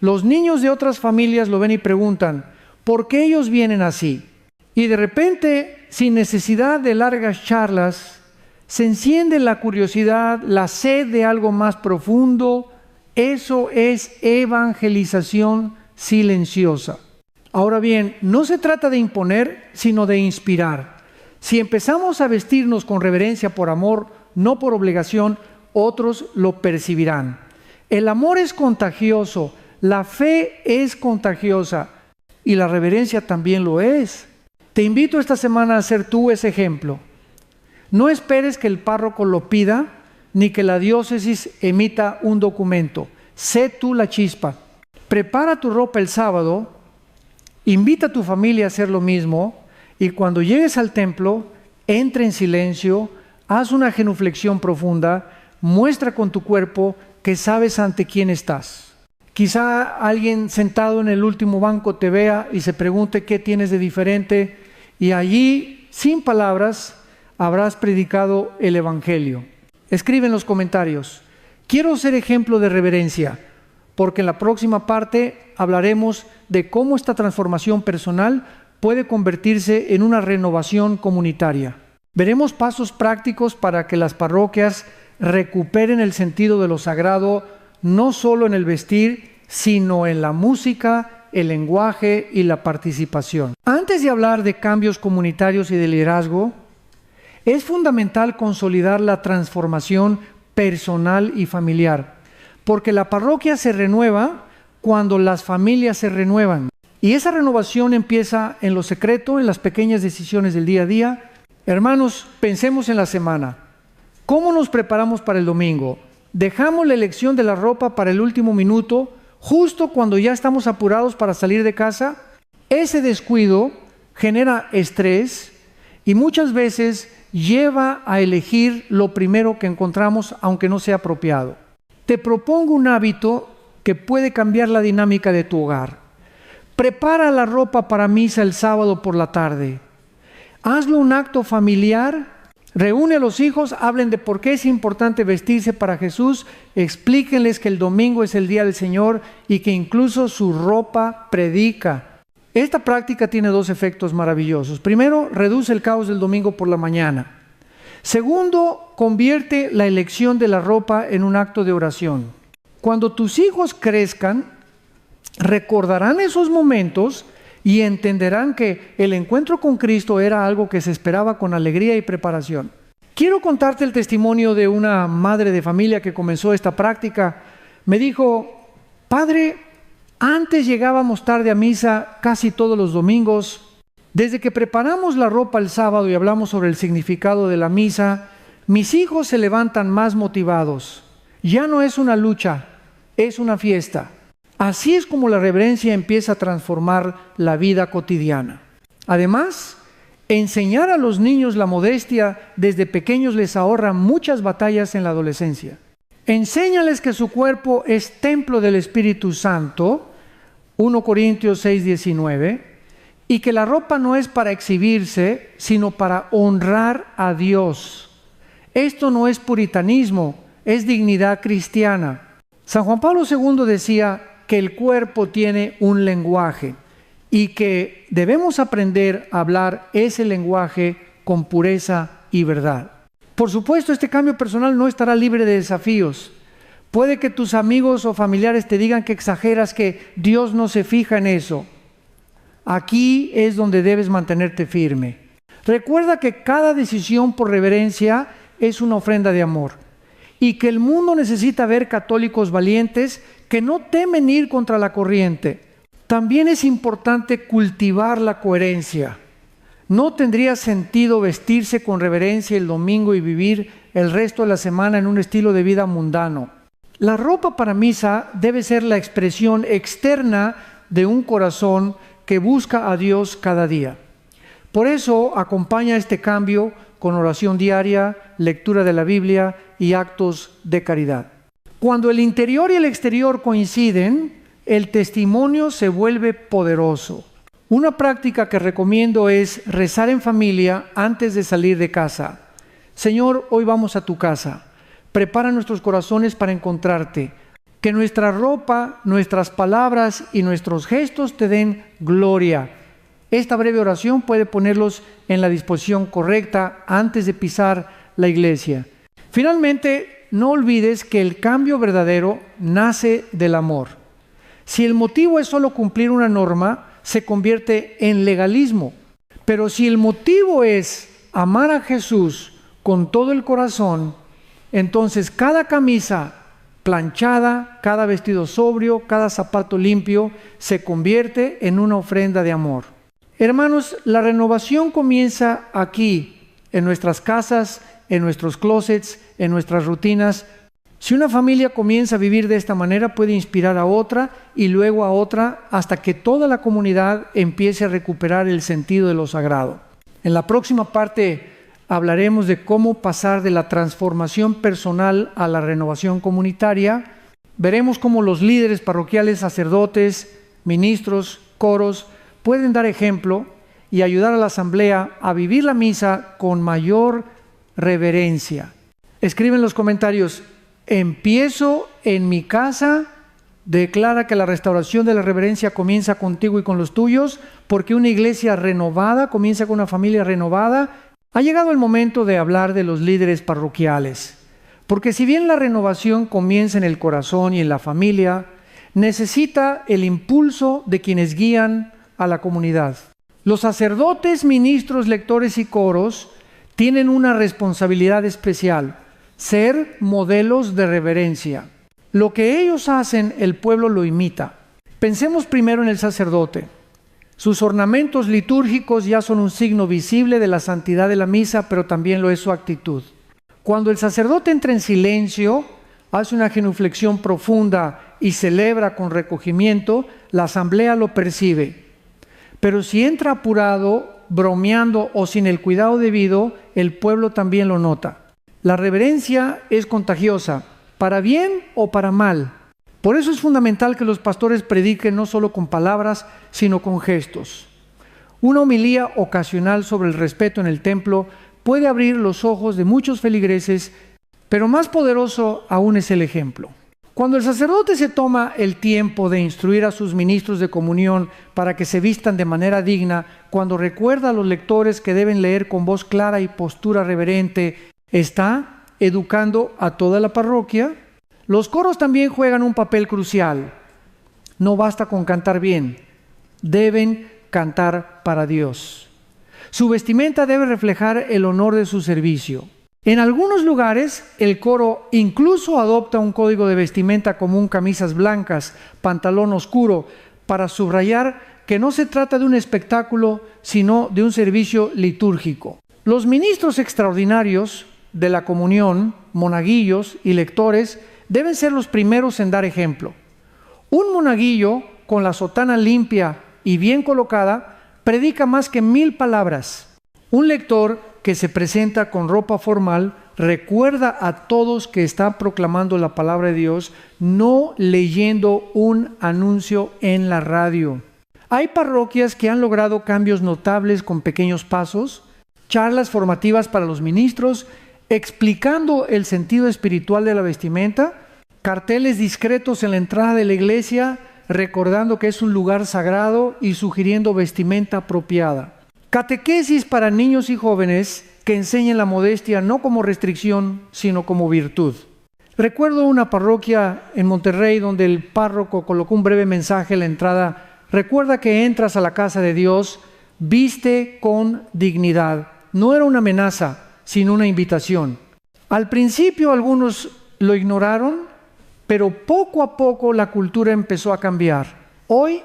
Speaker 1: Los niños de otras familias lo ven y preguntan: ¿por qué ellos vienen así? Y de repente, sin necesidad de largas charlas, se enciende la curiosidad, la sed de algo más profundo. Eso es evangelización silenciosa. Ahora bien, no se trata de imponer, sino de inspirar. Si empezamos a vestirnos con reverencia por amor, no por obligación, otros lo percibirán. El amor es contagioso, la fe es contagiosa y la reverencia también lo es. Te invito esta semana a ser tú ese ejemplo. No esperes que el párroco lo pida, ni que la diócesis emita un documento. Sé tú la chispa. Prepara tu ropa el sábado, invita a tu familia a hacer lo mismo, y cuando llegues al templo, entra en silencio, haz una genuflexión profunda, muestra con tu cuerpo que sabes ante quién estás. Quizá alguien sentado en el último banco te vea y se pregunte qué tienes de diferente, y allí, sin palabras, habrás predicado el Evangelio. Escribe en los comentarios: quiero ser ejemplo de reverencia, porque en la próxima parte hablaremos de cómo esta transformación personal puede convertirse en una renovación comunitaria. Veremos pasos prácticos para que las parroquias recuperen el sentido de lo sagrado, no solo en el vestir, sino en la música, el lenguaje y la participación. Antes de hablar de cambios comunitarios y de liderazgo, es fundamental consolidar la transformación personal y familiar, porque la parroquia se renueva cuando las familias se renuevan. Y esa renovación empieza en lo secreto, en las pequeñas decisiones del día a día. Hermanos, pensemos en la semana. ¿Cómo nos preparamos para el domingo? ¿Dejamos la elección de la ropa para el último minuto, justo cuando ya estamos apurados para salir de casa? Ese descuido genera estrés y muchas veces lleva a elegir lo primero que encontramos, aunque no sea apropiado. Te propongo un hábito que puede cambiar la dinámica de tu hogar. Prepara la ropa para misa el sábado por la tarde. Hazlo un acto familiar Reúne a los hijos, hablen de por qué es importante vestirse para Jesús, explíquenles que el domingo es el día del Señor y que incluso su ropa predica. Esta práctica tiene dos efectos maravillosos. Primero, reduce el caos del domingo por la mañana. Segundo, convierte la elección de la ropa en un acto de oración. Cuando tus hijos crezcan, recordarán esos momentos y entenderán que el encuentro con Cristo era algo que se esperaba con alegría y preparación. Quiero contarte el testimonio de una madre de familia que comenzó esta práctica. Me dijo: padre, antes llegábamos tarde a misa casi todos los domingos. Desde que preparamos la ropa el sábado y hablamos sobre el significado de la misa, mis hijos se levantan más motivados. Ya no es una lucha, es una fiesta. Así es como la reverencia empieza a transformar la vida cotidiana. Además, enseñar a los niños la modestia desde pequeños les ahorra muchas batallas en la adolescencia. Enséñales que su cuerpo es templo del Espíritu Santo, 1 Corintios 6:19, y que la ropa no es para exhibirse, sino para honrar a Dios. Esto no es puritanismo, es dignidad cristiana. San Juan Pablo II decía que el cuerpo tiene un lenguaje y que debemos aprender a hablar ese lenguaje con pureza y verdad. Por supuesto, este cambio personal no estará libre de desafíos. Puede que tus amigos o familiares te digan que exageras, que Dios no se fija en eso. Aquí es donde debes mantenerte firme. Recuerda que cada decisión por reverencia es una ofrenda de amor y que el mundo necesita ver católicos valientes que no temen ir contra la corriente. También es importante cultivar la coherencia. No tendría sentido vestirse con reverencia el domingo y vivir el resto de la semana en un estilo de vida mundano. La ropa para misa debe ser la expresión externa de un corazón que busca a Dios cada día. Por eso acompaña este cambio con oración diaria, lectura de la Biblia y actos de caridad. Cuando el interior y el exterior coinciden, el testimonio se vuelve poderoso. Una práctica que recomiendo es rezar en familia antes de salir de casa. Señor, hoy vamos a tu casa. Prepara nuestros corazones para encontrarte. Que nuestra ropa, nuestras palabras y nuestros gestos te den gloria. Esta breve oración puede ponerlos en la disposición correcta antes de pisar la iglesia. Finalmente, no olvides que el cambio verdadero nace del amor. Si el motivo es solo cumplir una norma, se convierte en legalismo. Pero si el motivo es amar a Jesús con todo el corazón, entonces cada camisa planchada, cada vestido sobrio, cada zapato limpio, se convierte en una ofrenda de amor. Hermanos, la renovación comienza aquí, en nuestras casas, en nuestros closets, en nuestras rutinas. Si una familia comienza a vivir de esta manera, puede inspirar a otra y luego a otra, hasta que toda la comunidad empiece a recuperar el sentido de lo sagrado. En la próxima parte hablaremos de cómo pasar de la transformación personal a la renovación comunitaria. Veremos cómo los líderes parroquiales, sacerdotes, ministros, coros pueden dar ejemplo y ayudar a la asamblea a vivir la misa con mayor reverencia. Escribe en los comentarios: empiezo en mi casa. Declara que la restauración de la reverencia comienza contigo y con los tuyos, porque una iglesia renovada comienza con una familia renovada. Ha llegado el momento de hablar de los líderes parroquiales, porque si bien la renovación comienza en el corazón y en la familia, necesita el impulso de quienes guían a la comunidad. Los sacerdotes, ministros, lectores y coros tienen una responsabilidad especial: ser modelos de reverencia. Lo que ellos hacen, el pueblo lo imita. Pensemos primero en el sacerdote. Sus ornamentos litúrgicos ya son un signo visible de la santidad de la misa, pero también lo es su actitud. Cuando el sacerdote entra en silencio, hace una genuflexión profunda y celebra con recogimiento, la asamblea lo percibe. Pero si entra apurado, bromeando o sin el cuidado debido, el pueblo también lo nota. La reverencia es contagiosa, para bien o para mal. Por eso es fundamental que los pastores prediquen no solo con palabras, sino con gestos. Una homilía ocasional sobre el respeto en el templo puede abrir los ojos de muchos feligreses, pero más poderoso aún es el ejemplo. Cuando el sacerdote se toma el tiempo de instruir a sus ministros de comunión para que se vistan de manera digna, cuando recuerda a los lectores que deben leer con voz clara y postura reverente, está educando a toda la parroquia. Los coros también juegan un papel crucial. No basta con cantar bien, deben cantar para Dios. Su vestimenta debe reflejar el honor de su servicio. En algunos lugares, el coro incluso adopta un código de vestimenta común: camisas blancas, pantalón oscuro, para subrayar que no se trata de un espectáculo, sino de un servicio litúrgico. Los ministros extraordinarios de la comunión, monaguillos y lectores, deben ser los primeros en dar ejemplo. Un monaguillo con la sotana limpia y bien colocada predica más que 1000 palabras. Un lector que se presenta con ropa formal recuerda a todos que está proclamando la palabra de Dios, no leyendo un anuncio en la radio. Hay parroquias que han logrado cambios notables con pequeños pasos, charlas formativas para los ministros, explicando el sentido espiritual de la vestimenta, carteles discretos en la entrada de la iglesia, recordando que es un lugar sagrado y sugiriendo vestimenta apropiada. Catequesis para niños y jóvenes que enseñen la modestia no como restricción, sino como virtud. Recuerdo una parroquia en Monterrey donde el párroco colocó un breve mensaje en la entrada: recuerda que entras a la casa de Dios, viste con dignidad. No era una amenaza, sino una invitación. Al principio algunos lo ignoraron, pero poco a poco la cultura empezó a cambiar. Hoy,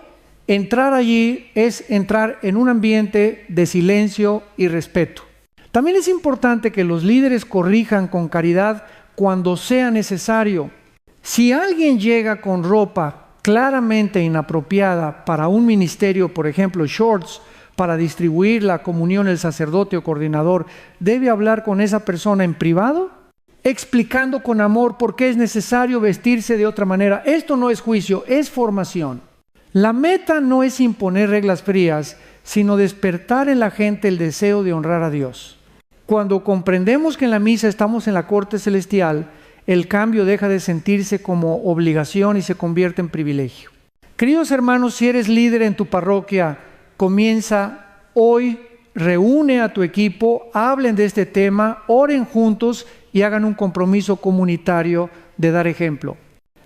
Speaker 1: entrar allí es entrar en un ambiente de silencio y respeto. También es importante que los líderes corrijan con caridad cuando sea necesario. Si alguien llega con ropa claramente inapropiada para un ministerio, por ejemplo, shorts, para distribuir la comunión el sacerdote o coordinador, ¿debe hablar con esa persona en privado? Explicando con amor por qué es necesario vestirse de otra manera. Esto no es juicio, es formación. La meta no es imponer reglas frías, sino despertar en la gente el deseo de honrar a Dios. Cuando comprendemos que en la misa estamos en la corte celestial, el cambio deja de sentirse como obligación y se convierte en privilegio. Queridos hermanos, si eres líder en tu parroquia, comienza hoy, reúne a tu equipo, hablen de este tema, oren juntos y hagan un compromiso comunitario de dar ejemplo.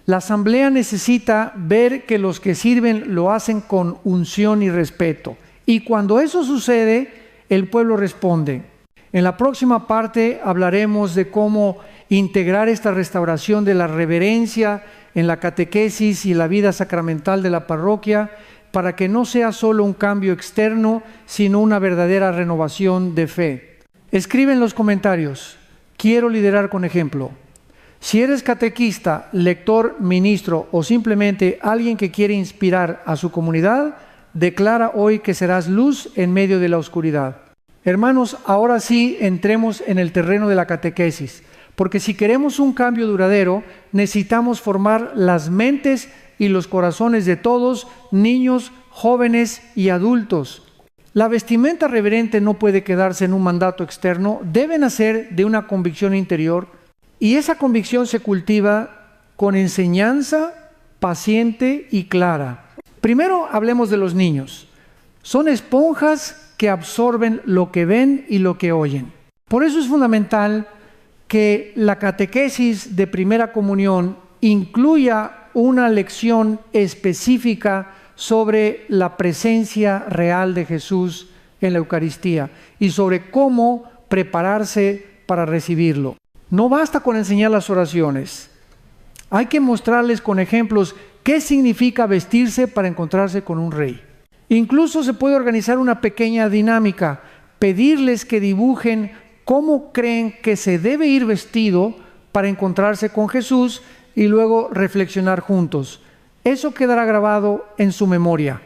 Speaker 1: La asamblea necesita ver que los que sirven lo hacen con unción y respeto. Y cuando eso sucede, el pueblo responde. En la próxima parte hablaremos de cómo integrar esta restauración de la reverencia en la catequesis y la vida sacramental de la parroquia, para que no sea solo un cambio externo, sino una verdadera renovación de fe. Escribe en los comentarios: quiero liderar con ejemplo. Si eres catequista, lector, ministro o simplemente alguien que quiere inspirar a su comunidad, declara hoy que serás luz en medio de la oscuridad. Hermanos, ahora sí entremos en el terreno de la catequesis, porque si queremos un cambio duradero, necesitamos formar las mentes y los corazones de todos, niños, jóvenes y adultos. La vestimenta reverente no puede quedarse en un mandato externo, debe nacer de una convicción interior, y esa convicción se cultiva con enseñanza paciente y clara. Primero hablemos de los niños. Son esponjas que absorben lo que ven y lo que oyen. Por eso es fundamental que la catequesis de primera comunión incluya una lección específica sobre la presencia real de Jesús en la Eucaristía y sobre cómo prepararse para recibirlo. No basta con enseñar las oraciones. Hay que mostrarles con ejemplos qué significa vestirse para encontrarse con un rey. Incluso se puede organizar una pequeña dinámica, pedirles que dibujen cómo creen que se debe ir vestido para encontrarse con Jesús y luego reflexionar juntos. Eso quedará grabado en su memoria.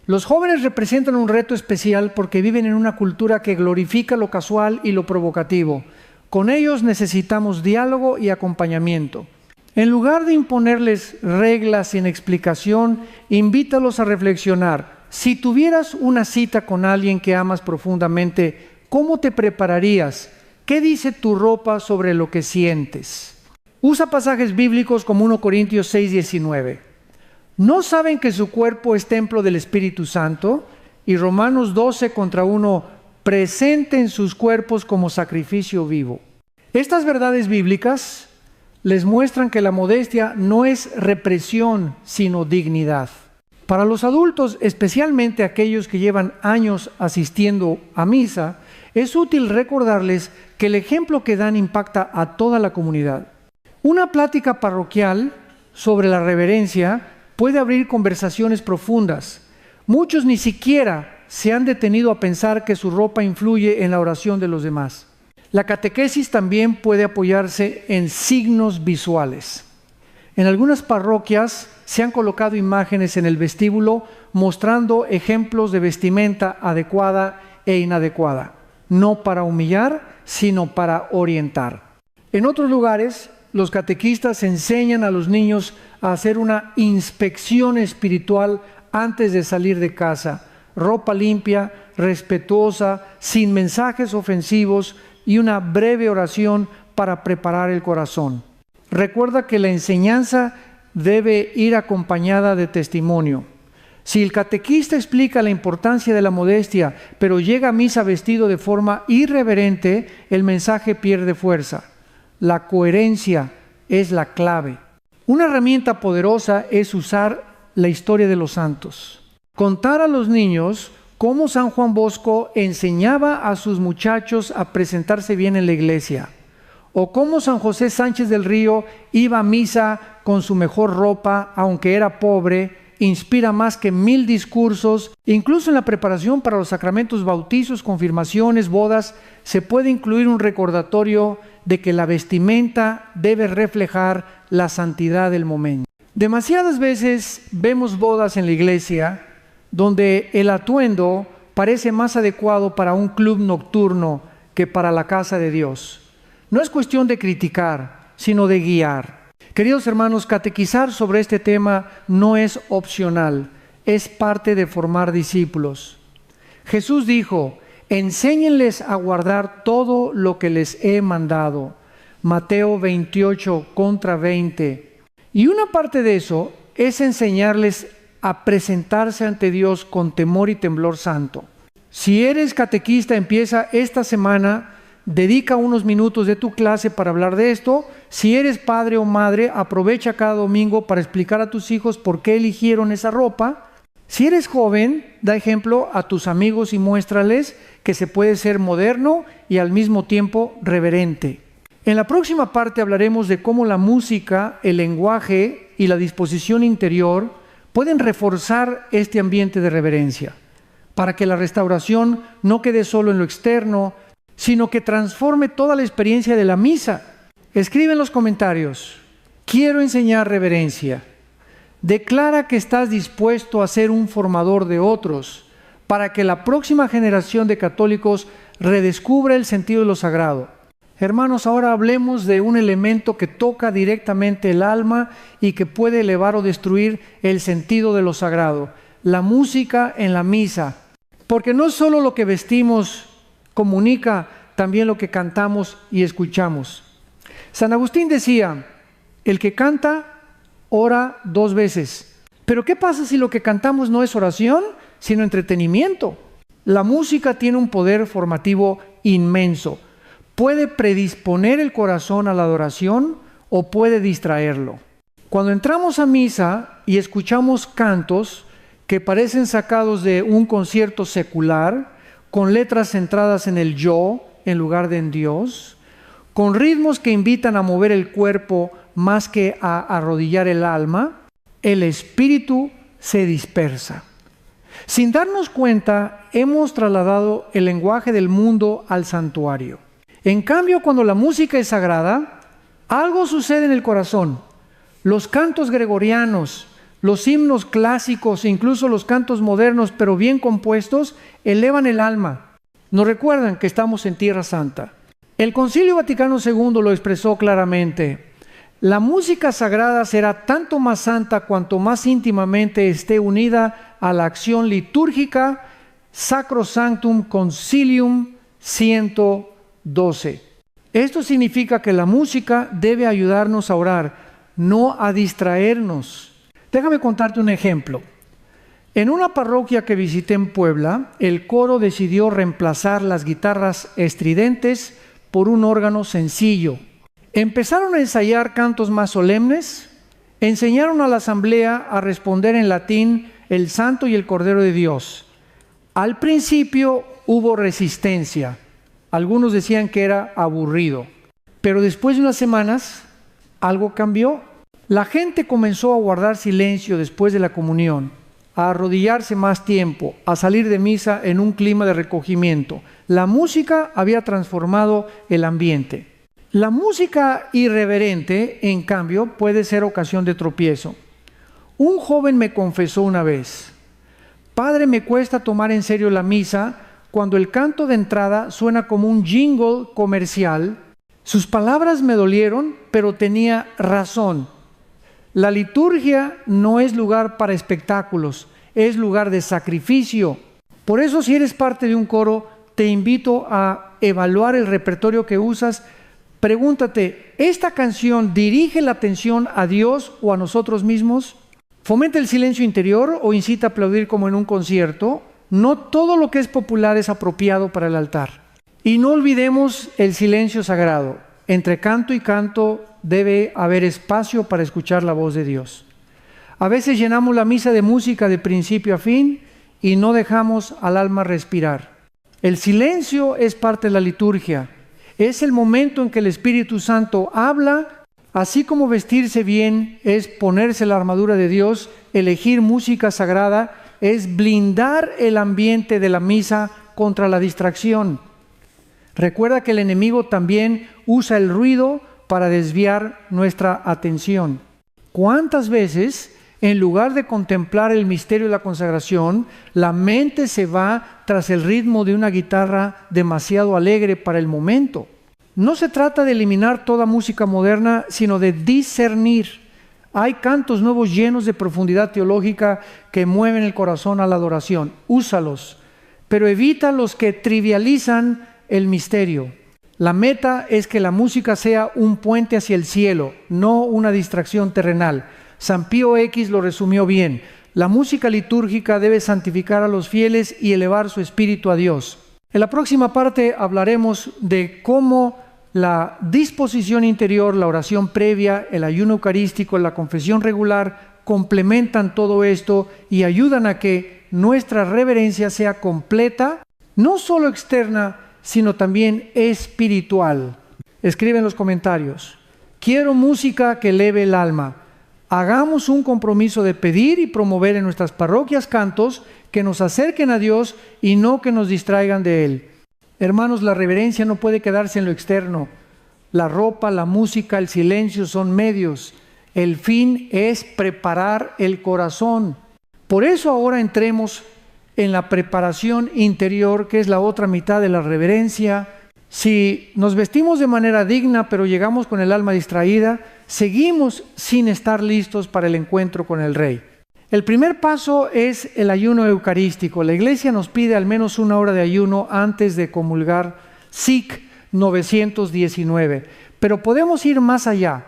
Speaker 1: Los jóvenes representan un reto especial porque viven en una cultura que glorifica lo casual y lo provocativo. Con ellos necesitamos diálogo y acompañamiento. En lugar de imponerles reglas sin explicación, invítalos a reflexionar. Si tuvieras una cita con alguien que amas profundamente, ¿cómo te prepararías ¿qué dice tu ropa sobre lo que sientes? Usa pasajes bíblicos como 1 Corintios 6:19. ¿No saben que su cuerpo es templo del Espíritu Santo? Y Romanos 12:1, presenten sus cuerpos como sacrificio vivo. Estas verdades bíblicas les muestran que la modestia no es represión, sino dignidad. Para los adultos, especialmente aquellos que llevan años asistiendo a misa, es útil recordarles que el ejemplo que dan impacta a toda la comunidad. Una plática parroquial sobre la reverencia puede abrir conversaciones profundas. Muchos ni siquiera se han detenido a pensar que su ropa influye en la oración de los demás. La catequesis también puede apoyarse en signos visuales. En algunas parroquias se han colocado imágenes en el vestíbulo mostrando ejemplos de vestimenta adecuada e inadecuada, no para humillar, sino para orientar. En otros lugares, los catequistas enseñan a los niños a hacer una inspección espiritual antes de salir de casa. Ropa limpia, respetuosa, sin mensajes ofensivos y una breve oración para preparar el corazón. Recuerda que la enseñanza debe ir acompañada de testimonio. Si el catequista explica la importancia de la modestia, pero llega a misa vestido de forma irreverente, el mensaje pierde fuerza. La coherencia es la clave. Una herramienta poderosa es usar la historia de los santos. Contar a los niños cómo San Juan Bosco enseñaba a sus muchachos a presentarse bien en la iglesia, o cómo San José Sánchez del Río iba a misa con su mejor ropa, aunque era pobre, inspira más que 1000 discursos. Incluso en la preparación para los sacramentos, bautizos, confirmaciones, bodas, se puede incluir un recordatorio de que la vestimenta debe reflejar la santidad del momento. Demasiadas veces vemos bodas en la iglesia donde el atuendo parece más adecuado para un club nocturno que para la casa de Dios. No es cuestión de criticar, sino de guiar. Queridos hermanos, catequizar sobre este tema no es opcional, es parte de formar discípulos. Jesús dijo: enséñenles a guardar todo lo que les he mandado. Mateo 28:20. Y una parte de eso es enseñarles a presentarse ante Dios con temor y temblor santo. Si eres catequista, empieza esta semana, dedica unos minutos de tu clase para hablar de esto. Si eres padre o madre, aprovecha cada domingo para explicar a tus hijos por qué eligieron esa ropa. Si eres joven, da ejemplo a tus amigos y muéstrales que se puede ser moderno y al mismo tiempo reverente. En la próxima parte hablaremos de cómo la música, el lenguaje y la disposición interior pueden reforzar este ambiente de reverencia, para que la restauración no quede solo en lo externo, sino que transforme toda la experiencia de la misa. Escribe en los comentarios: quiero enseñar reverencia. Declara que estás dispuesto a ser un formador de otros, para que la próxima generación de católicos redescubra el sentido de lo sagrado. Hermanos, ahora hablemos de un elemento que toca directamente el alma y que puede elevar o destruir el sentido de lo sagrado: la música en la misa. Porque no solo lo que vestimos comunica, también lo que cantamos y escuchamos. San Agustín decía: el que canta, ora 2 veces. Pero ¿qué pasa si lo que cantamos no es oración, sino entretenimiento? La música tiene un poder formativo inmenso. Puede predisponer el corazón a la adoración o puede distraerlo. Cuando entramos a misa y escuchamos cantos que parecen sacados de un concierto secular, con letras centradas en el yo en lugar de en Dios, con ritmos que invitan a mover el cuerpo más que a arrodillar el alma, el espíritu se dispersa. Sin darnos cuenta, hemos trasladado el lenguaje del mundo al santuario. En cambio, cuando la música es sagrada, algo sucede en el corazón. Los cantos gregorianos, los himnos clásicos e incluso los cantos modernos, pero bien compuestos, elevan el alma. Nos recuerdan que estamos en Tierra Santa. El Concilio Vaticano II lo expresó claramente: la música sagrada será tanto más santa cuanto más íntimamente esté unida a la acción litúrgica Sacrosanctum Concilium 112. Esto significa que la música debe ayudarnos a orar, no a distraernos. Déjame contarte un ejemplo. En una parroquia que visité en Puebla, el coro decidió reemplazar las guitarras estridentes por un órgano sencillo. Empezaron a ensayar cantos más solemnes, enseñaron a la asamblea a responder en latín el Santo y el Cordero de Dios. Al principio hubo resistencia. Algunos decían que era aburrido, pero después de unas semanas algo cambió. La gente comenzó a guardar silencio después de la comunión, a arrodillarse más tiempo, a salir de misa en un clima de recogimiento. La música había transformado el ambiente. La música irreverente, en cambio, puede ser ocasión de tropiezo. Un joven me confesó una vez: Padre, me cuesta tomar en serio la misa cuando el canto de entrada suena como un jingle comercial. Sus palabras me dolieron, pero tenía razón. La liturgia no es lugar para espectáculos, es lugar de sacrificio. Por eso, si eres parte de un coro, te invito a evaluar el repertorio que usas. Pregúntate, ¿esta canción dirige la atención a Dios o a nosotros mismos? ¿Fomenta el silencio interior o incita a aplaudir como en un concierto? No todo lo que es popular es apropiado para el altar. Y no olvidemos el silencio sagrado. Entre canto y canto debe haber espacio para escuchar la voz de Dios. A veces llenamos la misa de música de principio a fin y no dejamos al alma respirar. El silencio es parte de la liturgia. Es el momento en que el Espíritu Santo habla. Así como vestirse bien es ponerse la armadura de Dios, elegir música sagrada es blindar el ambiente de la misa contra la distracción. Recuerda que el enemigo también usa el ruido para desviar nuestra atención. ¿Cuántas veces, en lugar de contemplar el misterio de la consagración, la mente se va tras el ritmo de una guitarra demasiado alegre para el momento? No se trata de eliminar toda música moderna, sino de discernir. Hay cantos nuevos llenos de profundidad teológica que mueven el corazón a la adoración. Úsalos, pero evita los que trivializan el misterio. La meta es que la música sea un puente hacia el cielo, no una distracción terrenal. San Pío X lo resumió bien. La música litúrgica debe santificar a los fieles y elevar su espíritu a Dios. En la próxima parte hablaremos de cómo la disposición interior, la oración previa, el ayuno eucarístico, la confesión regular complementan todo esto y ayudan a que nuestra reverencia sea completa, no solo externa, sino también espiritual. Escribe en los comentarios: quiero música que eleve el alma. Hagamos un compromiso de pedir y promover en nuestras parroquias cantos que nos acerquen a Dios y no que nos distraigan de Él. Hermanos, la reverencia no puede quedarse en lo externo. La ropa, la música, el silencio son medios. El fin es preparar el corazón. Por eso ahora entremos en la preparación interior, que es la otra mitad de la reverencia. Si nos vestimos de manera digna, pero llegamos con el alma distraída, seguimos sin estar listos para el encuentro con el Rey. El primer paso es el ayuno eucarístico. La Iglesia nos pide al menos 1 hora de ayuno antes de comulgar, SIC 919. Pero podemos ir más allá.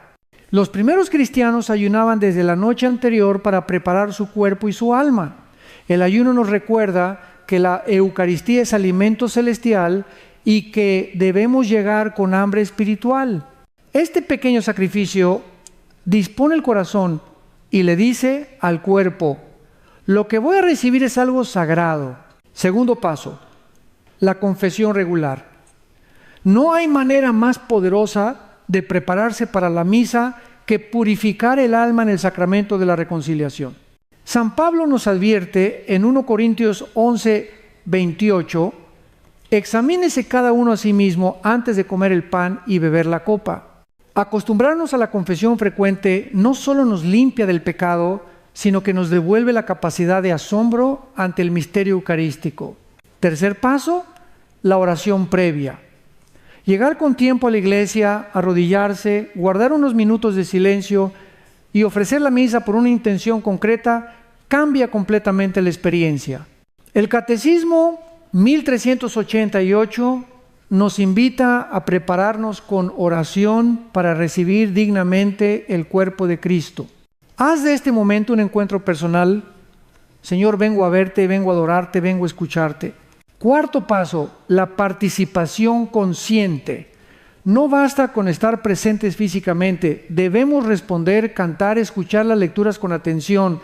Speaker 1: Los primeros cristianos ayunaban desde la noche anterior para preparar su cuerpo y su alma. El ayuno nos recuerda que la Eucaristía es alimento celestial y que debemos llegar con hambre espiritual. Este pequeño sacrificio dispone el corazón y le dice al cuerpo: lo que voy a recibir es algo sagrado. Segundo paso, la confesión regular. No hay manera más poderosa de prepararse para la misa que purificar el alma en el sacramento de la reconciliación. San Pablo nos advierte en 1 Corintios 11, 28, examínese cada uno a sí mismo antes de comer el pan y beber la copa. Acostumbrarnos a la confesión frecuente no solo nos limpia del pecado, sino que nos devuelve la capacidad de asombro ante el misterio eucarístico. Tercer paso, la oración previa. Llegar con tiempo a la iglesia, arrodillarse, guardar unos minutos de silencio y ofrecer la misa por una intención concreta cambia completamente la experiencia. El Catecismo 1388 nos invita a prepararnos con oración para recibir dignamente el cuerpo de Cristo. Haz de este momento un encuentro personal. Señor, vengo a verte, vengo a adorarte, vengo a escucharte. Cuarto paso, la participación consciente. No basta con estar presentes físicamente, debemos responder, cantar, escuchar las lecturas con atención.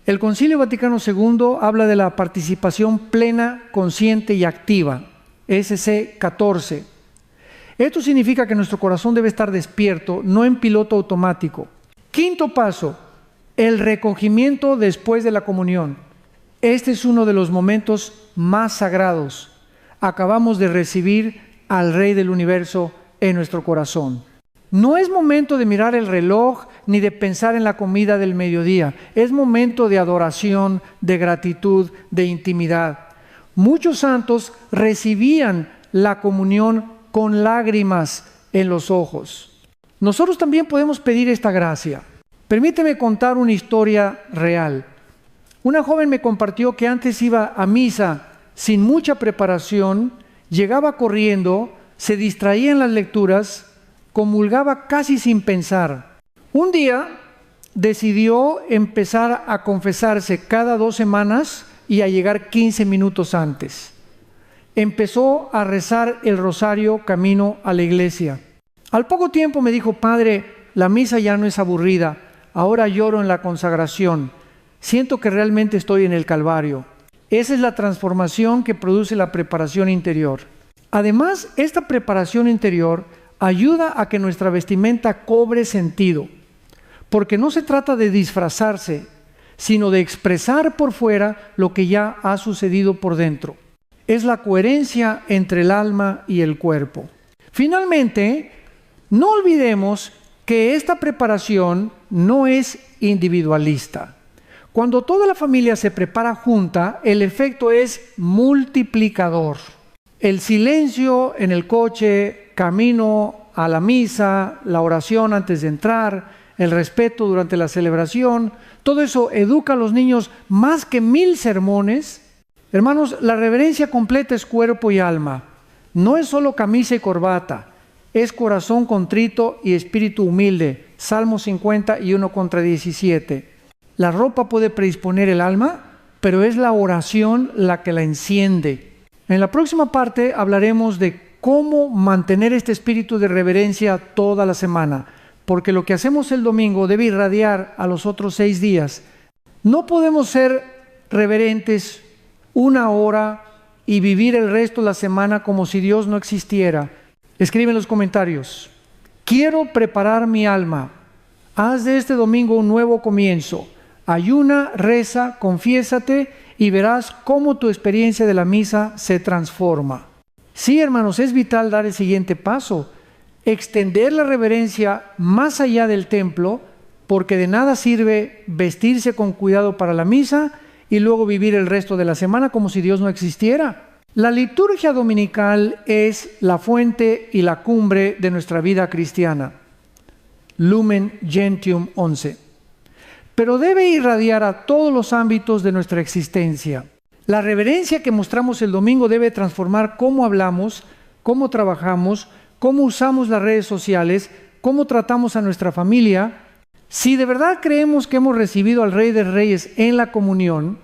Speaker 1: El Concilio Vaticano II habla de la participación plena, consciente y activa, SC 14. Esto significa que nuestro corazón debe estar despierto, no en piloto automático. Quinto paso, el recogimiento después de la comunión. Este es uno de los momentos más sagrados. Acabamos de recibir al Rey del Universo en nuestro corazón. No es momento de mirar el reloj ni de pensar en la comida del mediodía. Es momento de adoración, de gratitud, de intimidad. Muchos santos recibían la comunión con lágrimas en los ojos. Nosotros también podemos pedir esta gracia. Permíteme contar una historia real. Una joven me compartió que antes iba a misa sin mucha preparación, llegaba corriendo, se distraía en las lecturas, comulgaba casi sin pensar. Un día decidió empezar a confesarse cada 2 semanas y a llegar 15 minutos antes. Empezó a rezar el rosario camino a la iglesia. Al poco tiempo me dijo: Padre, la misa ya no es aburrida, ahora lloro en la consagración. Siento que realmente estoy en el Calvario. Esa es la transformación que produce la preparación interior. Además, esta preparación interior ayuda a que nuestra vestimenta cobre sentido, porque no se trata de disfrazarse, sino de expresar por fuera lo que ya ha sucedido por dentro. Es la coherencia entre el alma y el cuerpo. Finalmente, no olvidemos que esta preparación no es individualista. Cuando toda la familia se prepara junta, el efecto es multiplicador. El silencio en el coche, camino a la misa, la oración antes de entrar, el respeto durante la celebración, todo eso educa a los niños más que 1000 sermones. Hermanos, la reverencia completa es cuerpo y alma. No es solo camisa y corbata, es corazón contrito y espíritu humilde. Salmo 50 y 1 contra 17. La ropa puede predisponer el alma, pero es la oración la que la enciende. En la próxima parte hablaremos de cómo mantener este espíritu de reverencia toda la semana, porque lo que hacemos el domingo debe irradiar a los otros 6 días. No podemos ser reverentes 1 hora y vivir el resto de la semana como si Dios no existiera. Escribe en los comentarios: quiero preparar mi alma. Haz de este domingo un nuevo comienzo. Ayuna, reza, confiésate y verás cómo tu experiencia de la misa se transforma. Sí, hermanos, es vital dar el siguiente paso, extender la reverencia más allá del templo, porque de nada sirve vestirse con cuidado para la misa y luego vivir el resto de la semana como si Dios no existiera. La liturgia dominical es la fuente y la cumbre de nuestra vida cristiana. Lumen Gentium 11. Pero debe irradiar a todos los ámbitos de nuestra existencia. La reverencia que mostramos el domingo debe transformar cómo hablamos, cómo trabajamos, cómo usamos las redes sociales, cómo tratamos a nuestra familia. Si de verdad creemos que hemos recibido al Rey de Reyes en la comunión,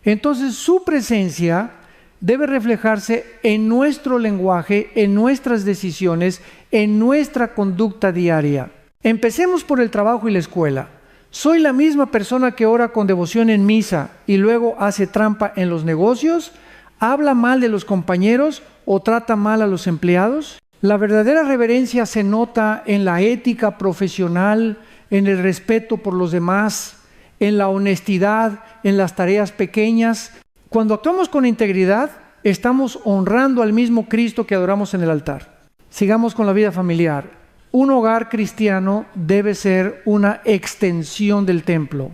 Speaker 1: entonces su presencia debe reflejarse en nuestro lenguaje, en nuestras decisiones, en nuestra conducta diaria. Empecemos por el trabajo y la escuela. ¿Soy la misma persona que ora con devoción en misa y luego hace trampa en los negocios? ¿Habla mal de los compañeros o trata mal a los empleados? La verdadera reverencia se nota en la ética profesional, en el respeto por los demás, en la honestidad, en las tareas pequeñas. Cuando actuamos con integridad, estamos honrando al mismo Cristo que adoramos en el altar. Sigamos con la vida familiar. Un hogar cristiano debe ser una extensión del templo.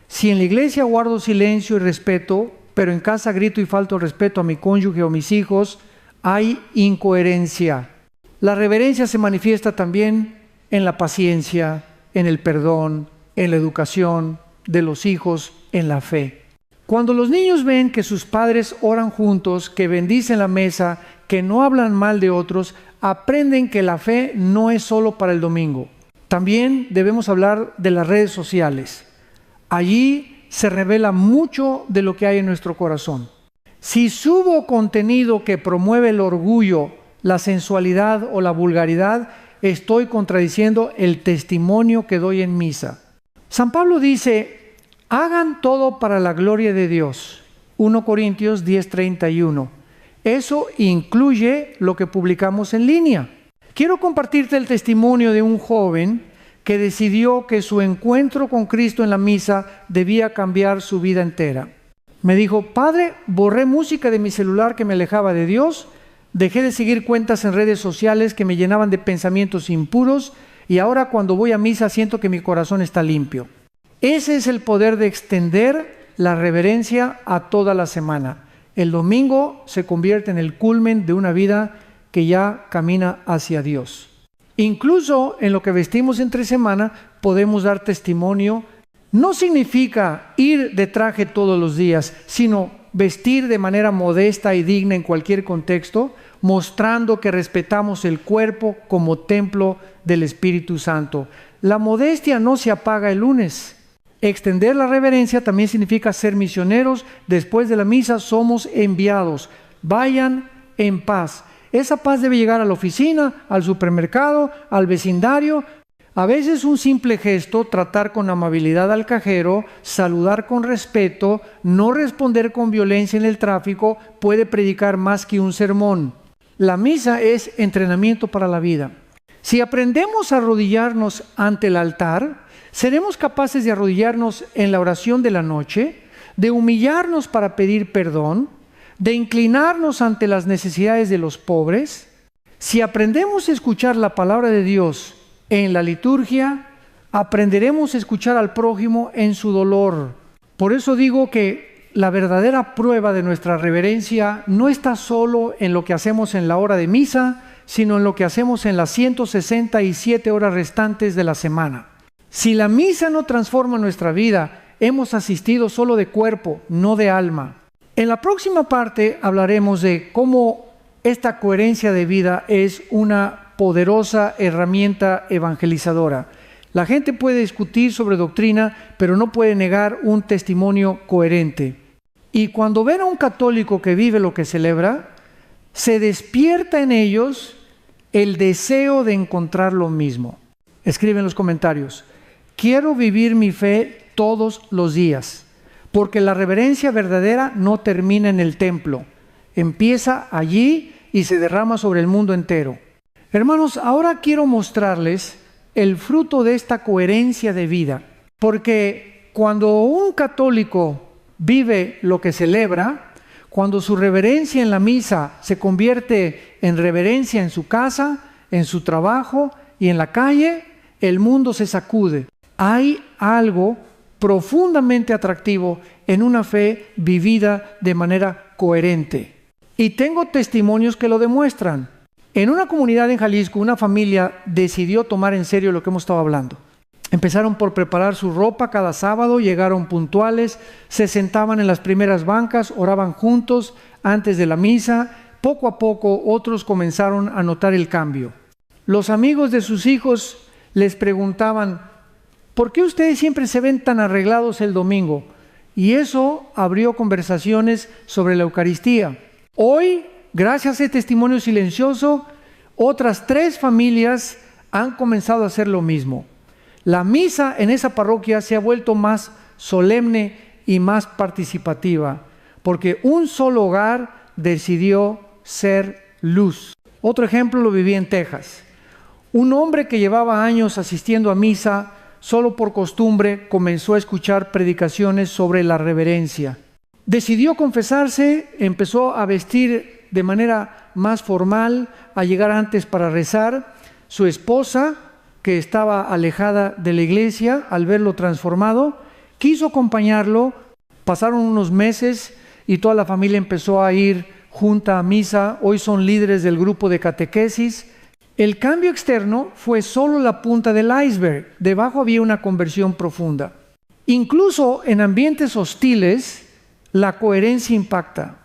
Speaker 1: Si en la iglesia guardo silencio y respeto, pero en casa grito y falto el respeto a mi cónyuge o mis hijos, hay incoherencia. La reverencia se manifiesta también en la paciencia, en el perdón, en la educación de los hijos, en la fe. Cuando los niños ven que sus padres oran juntos, que bendicen la mesa, que no hablan mal de otros, aprenden que la fe no es solo para el domingo. También debemos hablar de las redes sociales. Allí se revela mucho de lo que hay en nuestro corazón. Si subo contenido que promueve el orgullo, la sensualidad o la vulgaridad, estoy contradiciendo el testimonio que doy en misa. San Pablo dice: hagan todo para la gloria de Dios. 1 Corintios 10:31. Eso incluye lo que publicamos en línea. Quiero compartirte el testimonio de un joven que decidió que su encuentro con Cristo en la misa debía cambiar su vida entera. Me dijo: padre, borré música de mi celular que me alejaba de Dios, dejé de seguir cuentas en redes sociales que me llenaban de pensamientos impuros, y ahora cuando voy a misa siento que mi corazón está limpio. Ese es el poder de extender la reverencia a toda la semana. El domingo se convierte en el culmen de una vida que ya camina hacia Dios. Incluso en lo que vestimos entre semana podemos dar testimonio. No significa ir de traje todos los días, sino vestir de manera modesta y digna en cualquier contexto, mostrando que respetamos el cuerpo como templo del Espíritu Santo. La modestia no se apaga el lunes. Extender la reverencia también significa ser misioneros. Después de la misa somos enviados. Vayan en paz. Esa paz debe llegar a la oficina, al supermercado, al vecindario. A veces un simple gesto, tratar con amabilidad al cajero, saludar con respeto, no responder con violencia en el tráfico, puede predicar más que un sermón. La misa es entrenamiento para la vida. Si aprendemos a arrodillarnos ante el altar, seremos capaces de arrodillarnos en la oración de la noche, de humillarnos para pedir perdón, de inclinarnos ante las necesidades de los pobres. Si aprendemos a escuchar la palabra de Dios en la liturgia, aprenderemos a escuchar al prójimo en su dolor. Por eso digo que la verdadera prueba de nuestra reverencia no está solo en lo que hacemos en la hora de misa, sino en lo que hacemos en las 167 horas restantes de la semana. Si la misa no transforma nuestra vida, hemos asistido solo de cuerpo, no de alma. En la próxima parte hablaremos de cómo esta coherencia de vida es una poderosa herramienta evangelizadora. La gente puede discutir sobre doctrina, pero no puede negar un testimonio coherente. Y cuando ven a un católico que vive lo que celebra, se despierta en ellos el deseo de encontrar lo mismo. Escribe en los comentarios: quiero vivir mi fe todos los días, porque la reverencia verdadera no termina en el templo, empieza allí y se derrama sobre el mundo entero. Hermanos, ahora quiero mostrarles el fruto de esta coherencia de vida, porque cuando un católico vive lo que celebra, cuando su reverencia en la misa se convierte en reverencia en su casa, en su trabajo y en la calle, el mundo se sacude. Hay algo profundamente atractivo en una fe vivida de manera coherente. Y tengo testimonios que lo demuestran. En una comunidad en Jalisco, una familia decidió tomar en serio lo que hemos estado hablando. Empezaron por preparar su ropa cada sábado, llegaron puntuales, se sentaban en las primeras bancas, oraban juntos antes de la misa. Poco a poco otros comenzaron a notar el cambio. Los amigos de sus hijos les preguntaban: ¿por qué ustedes siempre se ven tan arreglados el domingo? Y eso abrió conversaciones sobre la Eucaristía. Hoy, gracias a ese testimonio silencioso, otras 3 familias han comenzado a hacer lo mismo. La misa en esa parroquia se ha vuelto más solemne y más participativa, porque un solo hogar decidió ser luz. Otro ejemplo lo viví en Texas. Un hombre que llevaba años asistiendo a misa, solo por costumbre, comenzó a escuchar predicaciones sobre la reverencia. Decidió confesarse, empezó a vestir de manera más formal, a llegar antes para rezar. Su esposa, que estaba alejada de la iglesia, al verlo transformado, quiso acompañarlo. Pasaron unos meses y toda la familia empezó a ir junta a misa. Hoy son líderes del grupo de catequesis. El cambio externo fue solo la punta del iceberg. Debajo había una conversión profunda. Incluso en ambientes hostiles, La coherencia impacta.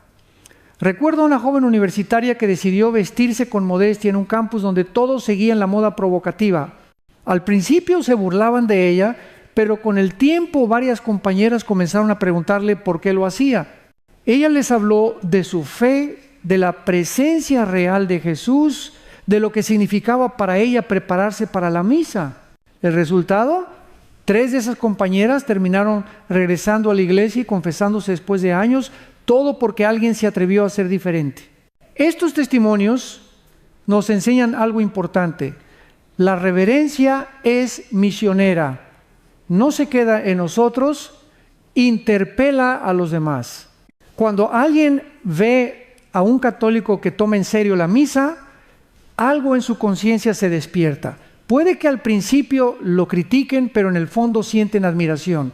Speaker 1: Recuerdo a una joven universitaria que decidió vestirse con modestia en un campus donde todos seguían la moda provocativa. Al principio se burlaban de ella, pero con el tiempo varias compañeras comenzaron a preguntarle por qué lo hacía. Ella les habló de su fe, de la presencia real de Jesús, de lo que significaba para ella prepararse para la misa. ¿El resultado? 3 de esas compañeras terminaron regresando a la iglesia y confesándose después de años, todo porque alguien se atrevió a ser diferente. Estos testimonios nos enseñan algo importante. La reverencia es misionera. No se queda en nosotros, interpela a los demás. Cuando alguien ve a un católico que toma en serio la misa, algo en su conciencia se despierta. Puede que al principio lo critiquen, pero en el fondo sienten admiración.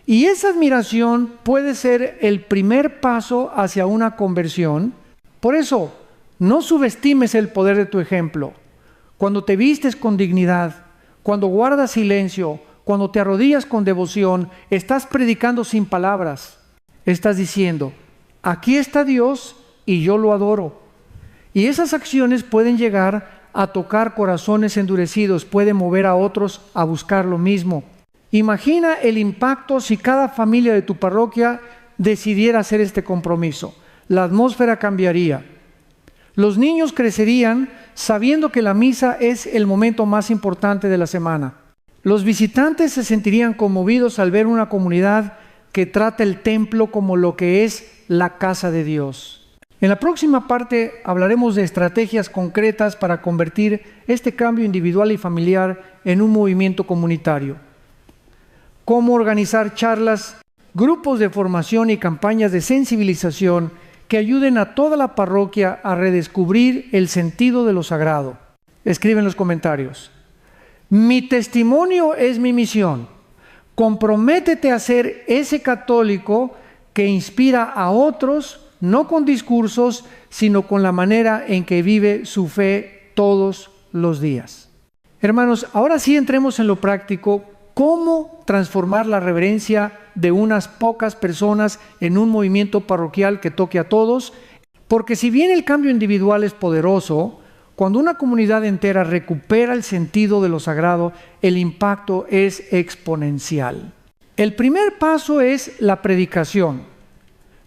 Speaker 1: Y esa admiración puede ser el primer paso hacia una conversión. Por eso, no subestimes el poder de tu ejemplo. Cuando te vistes con dignidad, cuando guardas silencio, cuando te arrodillas con devoción, estás predicando sin palabras. Estás diciendo, aquí está Dios y yo lo adoro. Y esas acciones pueden llegar a tocar corazones endurecidos, pueden mover a otros a buscar lo mismo. Imagina el impacto si cada familia de tu parroquia decidiera hacer este compromiso. La atmósfera cambiaría. Los niños crecerían sabiendo que la misa es el momento más importante de la semana. Los visitantes se sentirían conmovidos al ver una comunidad que trata el templo como lo que es la casa de Dios. En la próxima parte hablaremos de estrategias concretas para convertir este cambio individual y familiar en un movimiento comunitario. Cómo organizar charlas, grupos de formación y campañas de sensibilización que ayuden a toda la parroquia a redescubrir el sentido de lo sagrado. Escribe en los comentarios. Mi testimonio es mi misión. Comprométete a ser ese católico que inspira a otros, no con discursos, sino con la manera en que vive su fe todos los días. Hermanos, ahora sí entremos en lo práctico. ¿Cómo transformar la reverencia de unas pocas personas en un movimiento parroquial que toque a todos? Porque si bien el cambio individual es poderoso, cuando una comunidad entera recupera el sentido de lo sagrado, el impacto es exponencial. El primer paso es la predicación.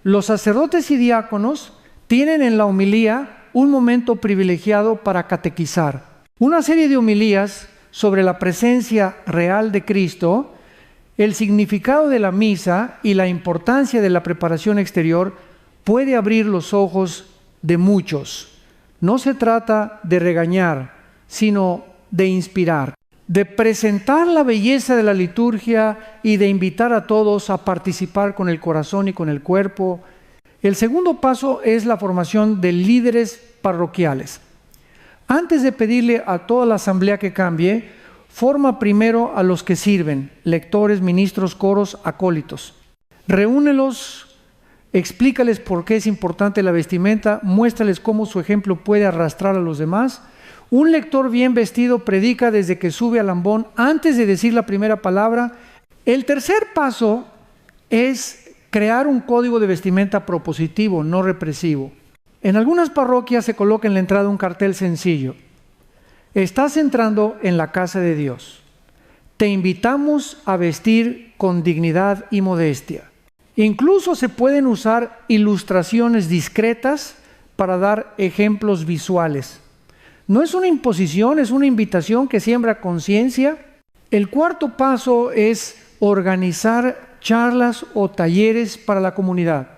Speaker 1: Los sacerdotes y diáconos tienen en la homilía un momento privilegiado para catequizar. Una serie de homilías sobre la presencia real de Cristo, el significado de la misa y la importancia de la preparación exterior puede abrir los ojos de muchos. No se trata de regañar, sino de inspirar, de presentar la belleza de la liturgia y de invitar a todos a participar con el corazón y con el cuerpo. El segundo paso es la formación de líderes parroquiales. Antes de pedirle a toda la asamblea que cambie, forma primero a los que sirven, lectores, ministros, coros, acólitos. Reúnelos, explícales por qué es importante la vestimenta, muéstrales cómo su ejemplo puede arrastrar a los demás. Un lector bien vestido predica desde que sube al ambón antes de decir la primera palabra. El tercer paso es crear un código de vestimenta propositivo, no represivo. En algunas parroquias se coloca en la entrada un cartel sencillo. Estás entrando en la casa de Dios. Te invitamos a vestir con dignidad y modestia. Incluso se pueden usar ilustraciones discretas para dar ejemplos visuales. No es una imposición, es una invitación que siembra conciencia. El cuarto paso es organizar charlas o talleres para la comunidad.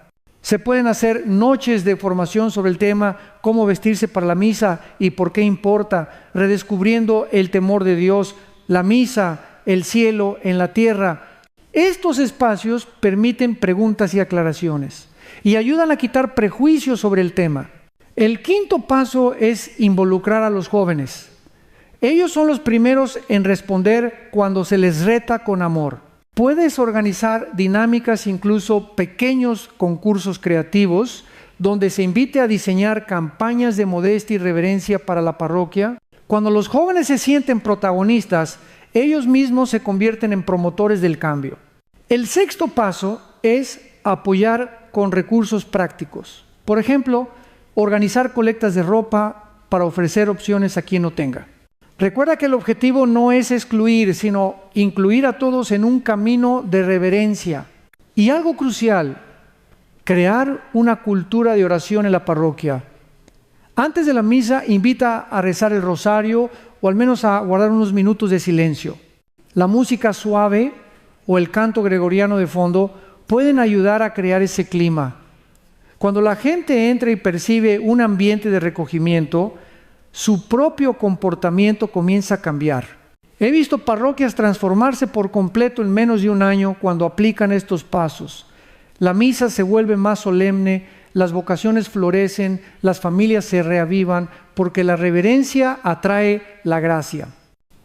Speaker 1: Se pueden hacer noches de formación sobre el tema cómo vestirse para la misa y por qué importa, redescubriendo el temor de Dios, la misa, el cielo en la tierra. Estos espacios permiten preguntas y aclaraciones y ayudan a quitar prejuicios sobre el tema. El quinto paso es involucrar a los jóvenes. Ellos son los primeros en responder cuando se les reta con amor. Puedes organizar dinámicas, incluso pequeños concursos creativos, donde se invite a diseñar campañas de modestia y reverencia para la parroquia. Cuando los jóvenes se sienten protagonistas, ellos mismos se convierten en promotores del cambio. El sexto paso es apoyar con recursos prácticos. Por ejemplo, organizar colectas de ropa para ofrecer opciones a quien no tenga. Recuerda que el objetivo no es excluir, sino incluir a todos en un camino de reverencia. Y algo crucial, crear una cultura de oración en la parroquia. Antes de la misa, invita a rezar el rosario o al menos a guardar unos minutos de silencio. La música suave o el canto gregoriano de fondo pueden ayudar a crear ese clima. Cuando la gente entra y percibe un ambiente de recogimiento, su propio comportamiento comienza a cambiar. He visto parroquias transformarse por completo en menos de un año cuando aplican estos pasos. La misa se vuelve más solemne, las vocaciones florecen, las familias se reavivan, porque la reverencia atrae la gracia.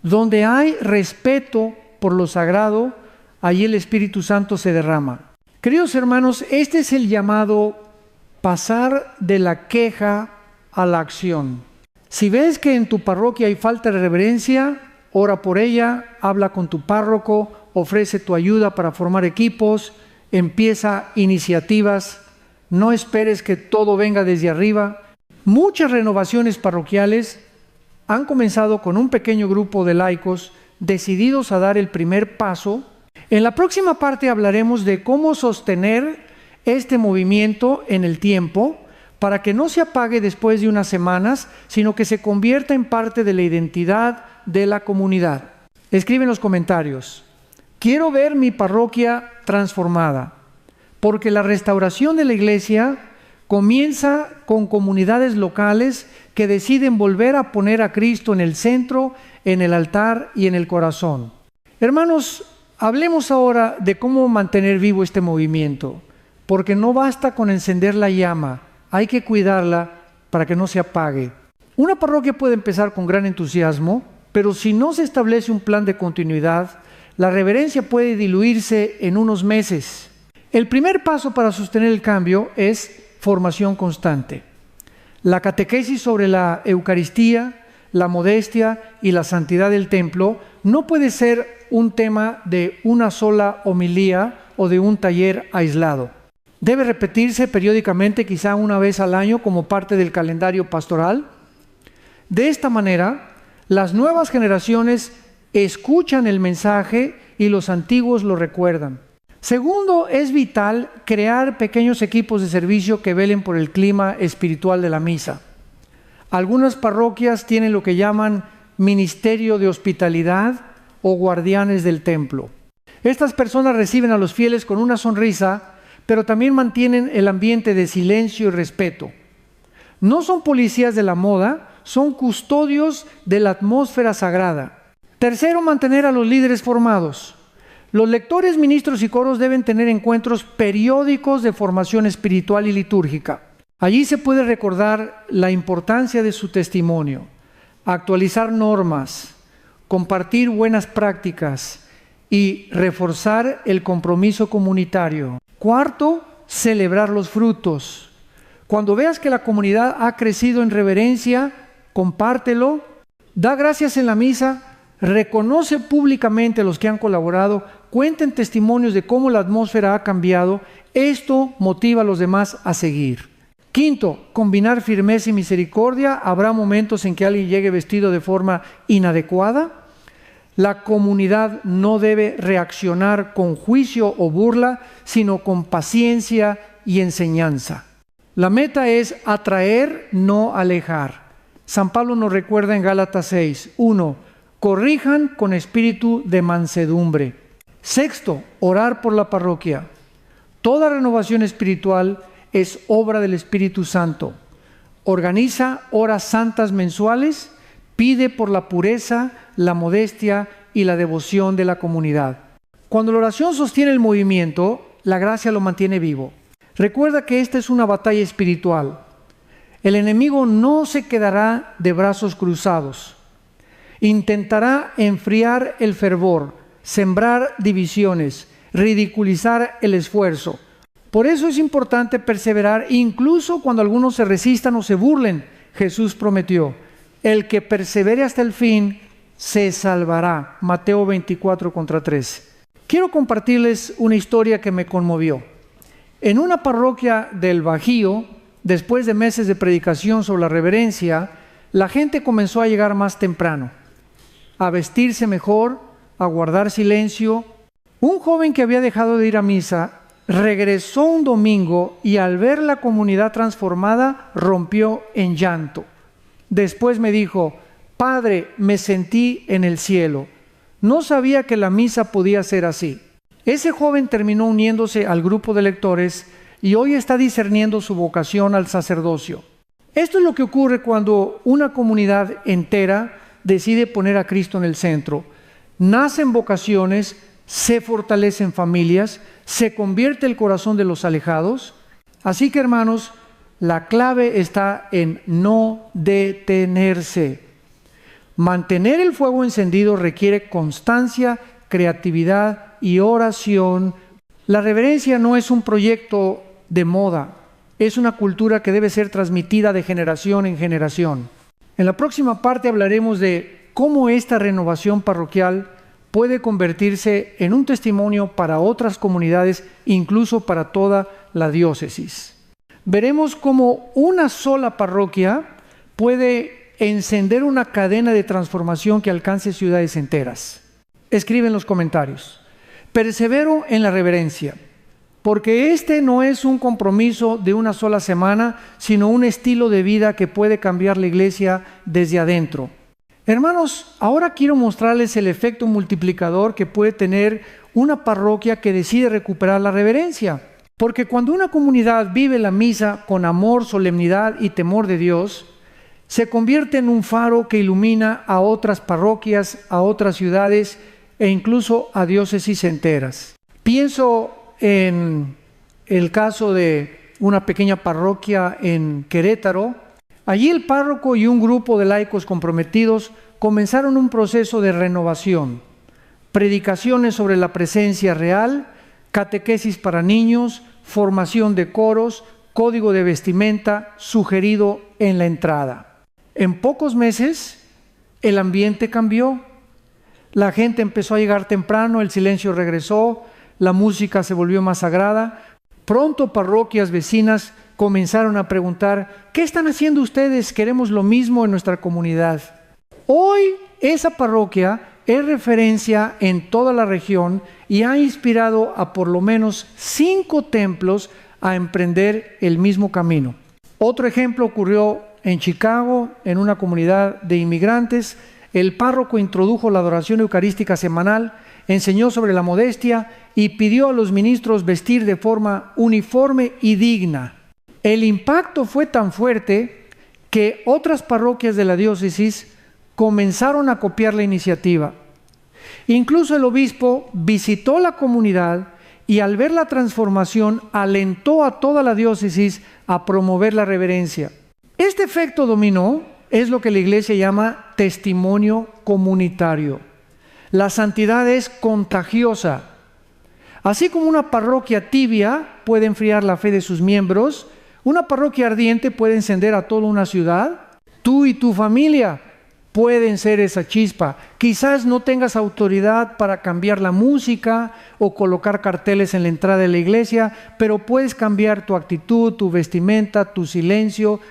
Speaker 1: Donde hay respeto por lo sagrado, allí el Espíritu Santo se derrama. Queridos hermanos, este es el llamado pasar de la queja a la acción. Si ves que en tu parroquia hay falta de reverencia, ora por ella, habla con tu párroco, ofrece tu ayuda para formar equipos, empieza iniciativas, no esperes que todo venga desde arriba. Muchas renovaciones parroquiales han comenzado con un pequeño grupo de laicos decididos a dar el primer paso. En la próxima parte hablaremos de cómo sostener este movimiento en el tiempo para que no se apague después de unas semanas, sino que se convierta en parte de la identidad de la comunidad. Escribe en los comentarios: quiero ver mi parroquia transformada, porque la restauración de la iglesia comienza con comunidades locales que deciden volver a poner a Cristo en el centro, en el altar y en el corazón. Hermanos, hablemos ahora de cómo mantener vivo este movimiento, porque no basta con encender la llama, hay que cuidarla para que no se apague. Una parroquia puede empezar con gran entusiasmo, pero si no se establece un plan de continuidad, la reverencia puede diluirse en unos meses. El primer paso para sostener el cambio es formación constante. La catequesis sobre la Eucaristía, la modestia y la santidad del templo no puede ser un tema de una sola homilía o de un taller aislado. Debe repetirse periódicamente, quizá una vez al año, como parte del calendario pastoral. De esta manera, las nuevas generaciones escuchan el mensaje y los antiguos lo recuerdan. Segundo, es vital crear pequeños equipos de servicio que velen por el clima espiritual de la misa. Algunas parroquias tienen lo que llaman ministerio de hospitalidad o guardianes del templo. Estas personas reciben a los fieles con una sonrisa, pero también mantienen el ambiente de silencio y respeto. No son policías de la moda, son custodios de la atmósfera sagrada. Tercero, mantener a los líderes formados. Los lectores, ministros y coros deben tener encuentros periódicos de formación espiritual y litúrgica. Allí se puede recordar la importancia de su testimonio, actualizar normas, compartir buenas prácticas y reforzar el compromiso comunitario. Cuarto, celebrar los frutos. Cuando veas que la comunidad ha crecido en reverencia, compártelo, da gracias en la misa, reconoce públicamente a los que han colaborado, cuenten testimonios de cómo la atmósfera ha cambiado. Esto motiva a los demás a seguir. Quinto, combinar firmeza y misericordia. Habrá momentos en que alguien llegue vestido de forma inadecuada. La comunidad no debe reaccionar con juicio o burla, sino con paciencia y enseñanza. La meta es atraer, no alejar. San Pablo nos recuerda en Gálatas 6, 1, corrijan con espíritu de mansedumbre. Sexto, orar por la parroquia. Toda renovación espiritual es obra del Espíritu Santo. Organiza horas santas mensuales, pide por la pureza, la modestia y la devoción de la comunidad. Cuando la oración sostiene el movimiento, la gracia lo mantiene vivo. Recuerda que esta es una batalla espiritual. El enemigo no se quedará de brazos cruzados. Intentará enfriar el fervor, sembrar divisiones, ridiculizar el esfuerzo. Por eso es importante perseverar, incluso cuando algunos se resistan o se burlen. Jesús prometió: el que persevere hasta el fin se salvará. Mateo 24:13. Quiero compartirles una historia que me conmovió. En una parroquia del Bajío, después de meses de predicación sobre la reverencia, la gente comenzó a llegar más temprano, a vestirse mejor, a guardar silencio. Un joven que había dejado de ir a misa regresó un domingo y al ver la comunidad transformada rompió en llanto. Después me dijo: Padre, me sentí en el cielo. No sabía que la misa podía ser así. Ese joven terminó uniéndose al grupo de lectores y hoy está discerniendo su vocación al sacerdocio. Esto es lo que ocurre cuando una comunidad entera decide poner a Cristo en el centro. Nacen vocaciones, se fortalecen familias, se convierte el corazón de los alejados. Así que, hermanos, la clave está en no detenerse. Mantener el fuego encendido requiere constancia, creatividad y oración. La reverencia no es un proyecto de moda, es una cultura que debe ser transmitida de generación en generación. En la próxima parte hablaremos de cómo esta renovación parroquial puede convertirse en un testimonio para otras comunidades, incluso para toda la diócesis. Veremos cómo una sola parroquia puede encender una cadena de transformación que alcance ciudades enteras. Escribe en los comentarios: persevero en la reverencia, porque este no es un compromiso de una sola semana, sino un estilo de vida que puede cambiar la iglesia desde adentro. Hermanos, ahora quiero mostrarles el efecto multiplicador que puede tener una parroquia que decide recuperar la reverencia. Porque cuando una comunidad vive la misa con amor, solemnidad y temor de Dios, se convierte en un faro que ilumina a otras parroquias, a otras ciudades e incluso a diócesis enteras. Pienso en el caso de una pequeña parroquia en Querétaro. Allí el párroco y un grupo de laicos comprometidos comenzaron un proceso de renovación. Predicaciones sobre la presencia real, catequesis para niños, formación de coros, código de vestimenta sugerido en la entrada. En pocos meses el ambiente cambió. La gente empezó a llegar temprano, el silencio regresó, la música se volvió más sagrada. Pronto parroquias vecinas comenzaron a preguntar: ¿qué están haciendo ustedes? Queremos lo mismo en nuestra comunidad. Hoy esa parroquia es referencia en toda la región y ha inspirado a por lo menos 5 templos a emprender el mismo camino. Otro ejemplo ocurrió en Chicago, en una comunidad de inmigrantes. El párroco introdujo la adoración eucarística semanal, enseñó sobre la modestia y pidió a los ministros vestir de forma uniforme y digna. El impacto fue tan fuerte que otras parroquias de la diócesis comenzaron a copiar la iniciativa. Incluso el obispo visitó la comunidad y al ver la transformación alentó a toda la diócesis a promover la reverencia. Este efecto dominó es lo que la iglesia llama testimonio comunitario. La santidad es contagiosa. Así como una parroquia tibia puede enfriar la fe de sus miembros, una parroquia ardiente puede encender a toda una ciudad. Tú y tu familia pueden ser esa chispa. Quizás no tengas autoridad para cambiar la música o colocar carteles en la entrada de la iglesia, pero puedes cambiar tu actitud, tu vestimenta, tu silencio.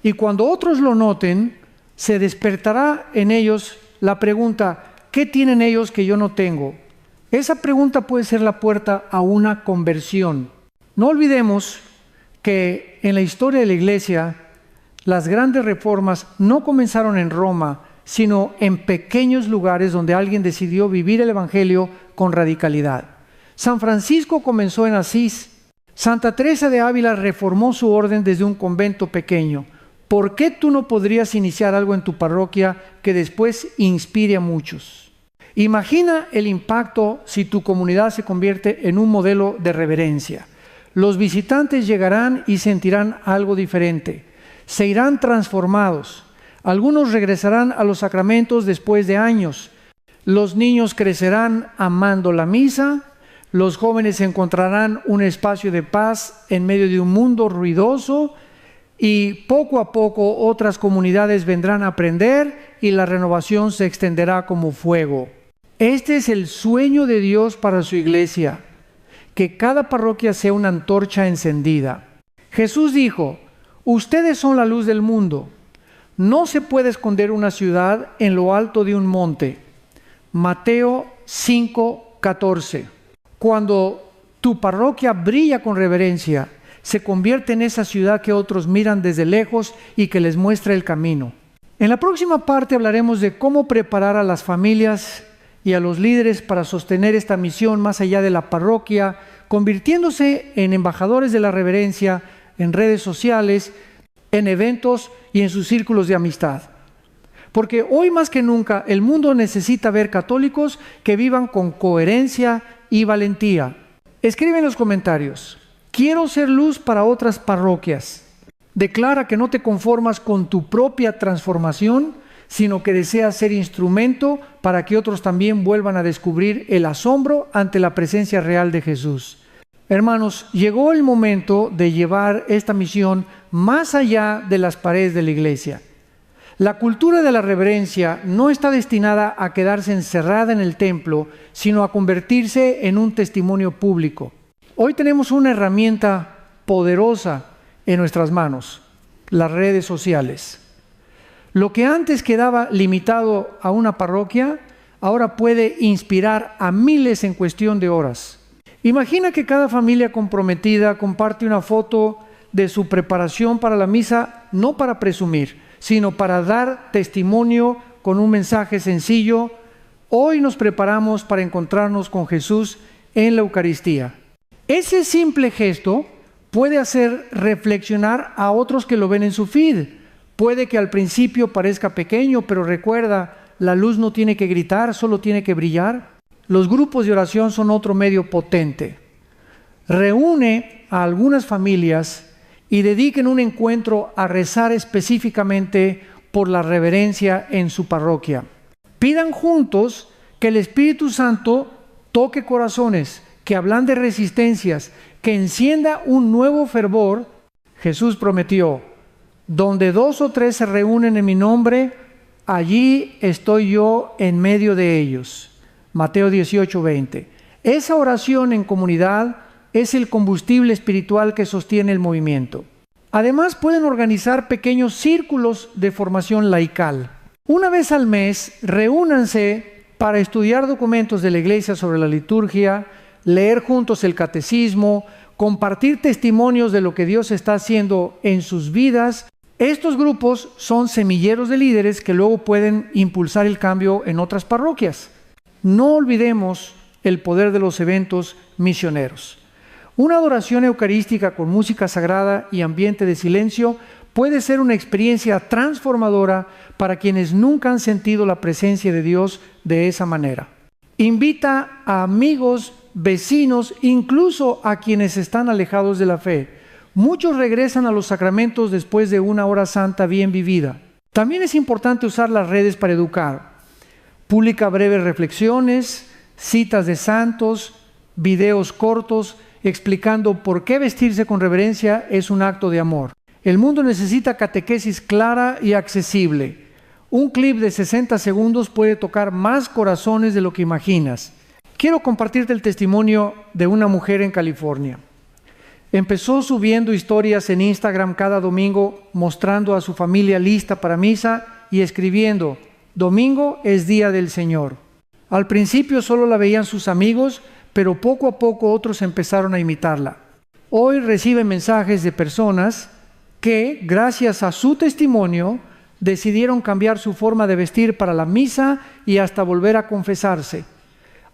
Speaker 1: Y cuando otros lo noten, se despertará en ellos la pregunta: ¿qué tienen ellos que yo no tengo? Esa pregunta puede ser la puerta a una conversión. No olvidemos que en la historia de la iglesia, las grandes reformas no comenzaron en Roma, sino en pequeños lugares donde alguien decidió vivir el evangelio con radicalidad. San Francisco comenzó en Asís. Santa Teresa de Ávila reformó su orden desde un convento pequeño. ¿Por qué tú no podrías iniciar algo en tu parroquia que después inspire a muchos? Imagina el impacto si tu comunidad se convierte en un modelo de reverencia. Los visitantes llegarán y sentirán algo diferente. Se irán transformados. Algunos regresarán a los sacramentos después de años. Los niños crecerán amando la misa. Los jóvenes encontrarán un espacio de paz en medio de un mundo ruidoso. Y poco a poco otras comunidades vendrán a aprender y la renovación se extenderá como fuego. Este es el sueño de Dios para su iglesia, que cada parroquia sea una antorcha encendida. Jesús dijo: ustedes son la luz del mundo. No se puede esconder una ciudad en lo alto de un monte. Mateo 5:14. Cuando tu parroquia brilla con reverencia, se convierte en esa ciudad que otros miran desde lejos y que les muestra el camino. En la próxima parte hablaremos de cómo preparar a las familias y a los líderes para sostener esta misión más allá de la parroquia, convirtiéndose en embajadores de la reverencia en redes sociales, en eventos y en sus círculos de amistad. Porque hoy más que nunca el mundo necesita ver católicos que vivan con coherencia y valentía. Escribe en los comentarios: quiero ser luz para otras parroquias. Declara que no te conformas con tu propia transformación, sino que deseas ser instrumento para que otros también vuelvan a descubrir el asombro ante la presencia real de Jesús. Hermanos, llegó el momento de llevar esta misión más allá de las paredes de la iglesia. La cultura de la reverencia no está destinada a quedarse encerrada en el templo, sino a convertirse en un testimonio público. Hoy tenemos una herramienta poderosa en nuestras manos: las redes sociales. Lo que antes quedaba limitado a una parroquia, ahora puede inspirar a miles en cuestión de horas. Imagina que cada familia comprometida comparte una foto de su preparación para la misa, no para presumir, sino para dar testimonio con un mensaje sencillo: hoy nos preparamos para encontrarnos con Jesús en la Eucaristía. Ese simple gesto puede hacer reflexionar a otros que lo ven en su feed. Puede que al principio parezca pequeño, pero recuerda, la luz no tiene que gritar, solo tiene que brillar. Los grupos de oración son otro medio potente. Reúne a algunas familias y dediquen un encuentro a rezar específicamente por la reverencia en su parroquia. Pidan juntos que el Espíritu Santo toque corazones, que ablande resistencias, que encienda un nuevo fervor. Jesús prometió: donde 2 o 3 se reúnen en mi nombre, allí estoy yo en medio de ellos. Mateo 18:20. Esa oración en comunidad es el combustible espiritual que sostiene el movimiento. Además, pueden organizar pequeños círculos de formación laical. Una vez al mes, reúnanse para estudiar documentos de la Iglesia sobre la liturgia, leer juntos el catecismo, compartir testimonios de lo que Dios está haciendo en sus vidas. Estos grupos son semilleros de líderes que luego pueden impulsar el cambio en otras parroquias. No olvidemos el poder de los eventos misioneros. Una adoración eucarística con música sagrada y ambiente de silencio puede ser una experiencia transformadora para quienes nunca han sentido la presencia de Dios de esa manera. Invita a amigos, vecinos, incluso a quienes están alejados de la fe. Muchos regresan a los sacramentos después de una hora santa bien vivida. También es importante usar las redes para educar. Publica breves reflexiones, citas de santos, videos cortos, explicando por qué vestirse con reverencia es un acto de amor. El mundo necesita catequesis clara y accesible. Un clip de 60 segundos puede tocar más corazones de lo que imaginas. Quiero compartirte el testimonio de una mujer en California. Empezó subiendo historias en Instagram cada domingo, mostrando a su familia lista para misa y escribiendo: domingo es día del Señor. Al principio solo la veían sus amigos, pero poco a poco otros empezaron a imitarla. Hoy recibe mensajes de personas que, gracias a su testimonio, decidieron cambiar su forma de vestir para la misa y hasta volver a confesarse.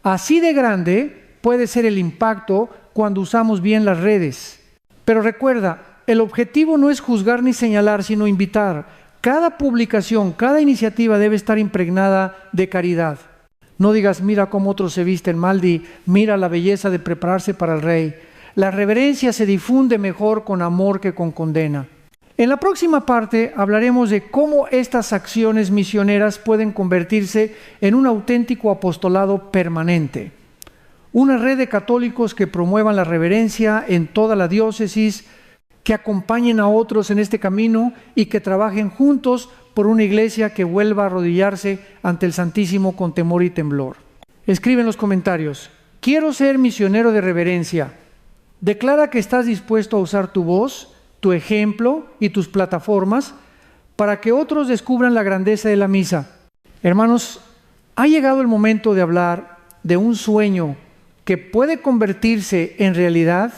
Speaker 1: Así de grande puede ser el impacto cuando usamos bien las redes. Pero recuerda, el objetivo no es juzgar ni señalar, sino invitar. Cada publicación, cada iniciativa debe estar impregnada de caridad. No digas: mira cómo otros se visten mal, di: mira la belleza de prepararse para el Rey. La reverencia se difunde mejor con amor que con condena. En la próxima parte hablaremos de cómo estas acciones misioneras pueden convertirse en un auténtico apostolado permanente. Una red de católicos que promuevan la reverencia en toda la diócesis, que acompañen a otros en este camino y que trabajen juntos por una iglesia que vuelva a arrodillarse ante el Santísimo con temor y temblor. Escribe en los comentarios: quiero ser misionero de reverencia. Declara que estás dispuesto a usar tu voz, tu ejemplo y tus plataformas para que otros descubran la grandeza de la misa. Hermanos, ha llegado el momento de hablar de un sueño que puede convertirse en realidad,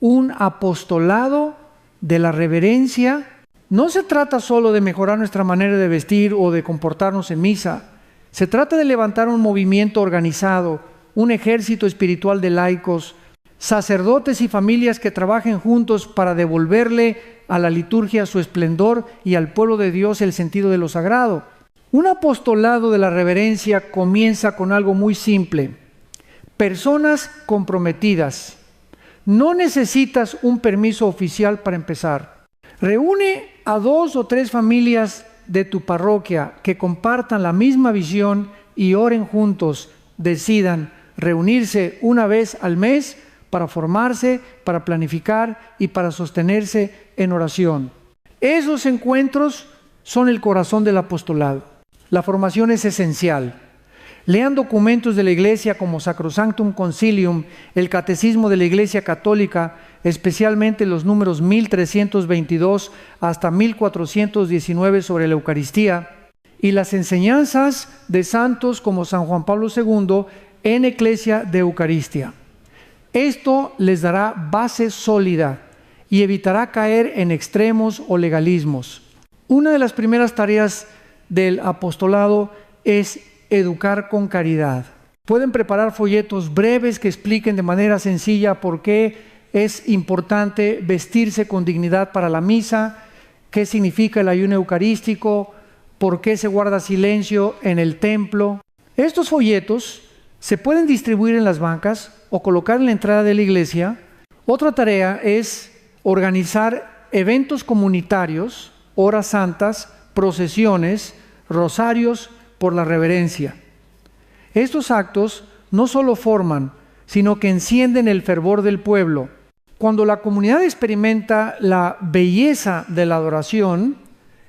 Speaker 1: un apostolado de la reverencia. No se trata solo de mejorar nuestra manera de vestir o de comportarnos en misa. Se trata de levantar un movimiento organizado, un ejército espiritual de laicos, sacerdotes y familias que trabajen juntos para devolverle a la liturgia su esplendor y al pueblo de Dios el sentido de lo sagrado. Un apostolado de la reverencia comienza con algo muy simple: personas comprometidas. No necesitas un permiso oficial para empezar. Reúne a 2 o 3 familias de tu parroquia que compartan la misma visión y oren juntos. Decidan reunirse una vez al mes para formarse, para planificar y para sostenerse en oración. Esos encuentros son el corazón del apostolado. La formación es esencial. Lean documentos de la Iglesia como Sacrosanctum Concilium, el Catecismo de la Iglesia Católica, especialmente los números 1322 hasta 1419 sobre la Eucaristía, y las enseñanzas de santos como San Juan Pablo II en Ecclesia de Eucaristía. Esto les dará base sólida y evitará caer en extremos o legalismos. Una de las primeras tareas del apostolado es educar con caridad. Pueden preparar folletos breves que expliquen de manera sencilla por qué es importante vestirse con dignidad para la misa, qué significa el ayuno eucarístico, por qué se guarda silencio en el templo. Estos folletos se pueden distribuir en las bancas o colocar en la entrada de la iglesia. Otra tarea es organizar eventos comunitarios, horas santas, procesiones, rosarios por la reverencia. Estos actos no solo forman, sino que encienden el fervor del pueblo. Cuando la comunidad experimenta la belleza de la adoración,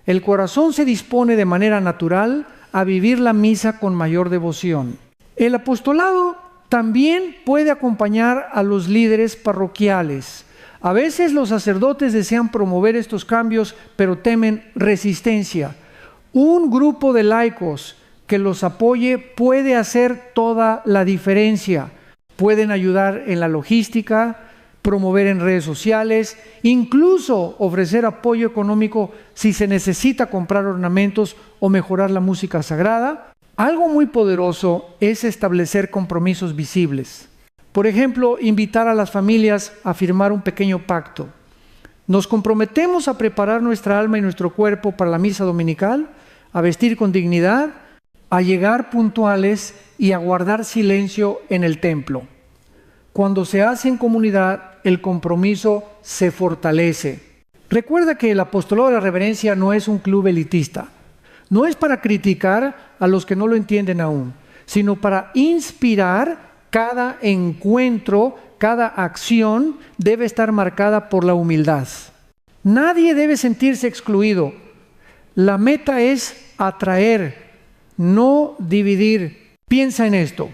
Speaker 1: el corazón se dispone de manera natural a vivir la misa con mayor devoción. El apostolado también puede acompañar a los líderes parroquiales. A veces los sacerdotes desean promover estos cambios, pero temen resistencia. Un grupo de laicos que los apoye puede hacer toda la diferencia. Pueden ayudar en la logística, promover en redes sociales, incluso ofrecer apoyo económico si se necesita comprar ornamentos o mejorar la música sagrada. Algo muy poderoso es establecer compromisos visibles. Por ejemplo, invitar a las familias a firmar un pequeño pacto. Nos comprometemos a preparar nuestra alma y nuestro cuerpo para la misa dominical, a vestir con dignidad, a llegar puntuales y a guardar silencio en el templo. Cuando se hace en comunidad, el compromiso se fortalece. Recuerda que el apostolado de la reverencia no es un club elitista. No es para criticar a los que no lo entienden aún, sino para inspirar. Cada encuentro, cada acción debe estar marcada por la humildad. Nadie debe sentirse excluido. La meta es atraer, no dividir. Piensa en esto.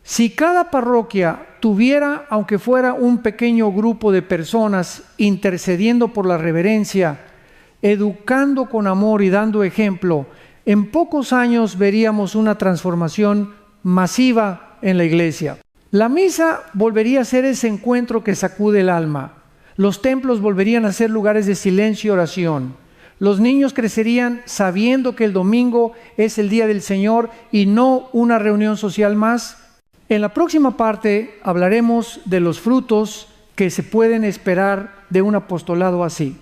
Speaker 1: Si cada parroquia tuviera, aunque fuera un pequeño grupo de personas intercediendo por la reverencia, educando con amor y dando ejemplo, en pocos años veríamos una transformación masiva en la iglesia. La misa volvería a ser ese encuentro que sacude el alma. Los templos volverían a ser lugares de silencio y oración. Los niños crecerían sabiendo que el domingo es el día del Señor y no una reunión social más. En la próxima parte hablaremos de los frutos que se pueden esperar de un apostolado así.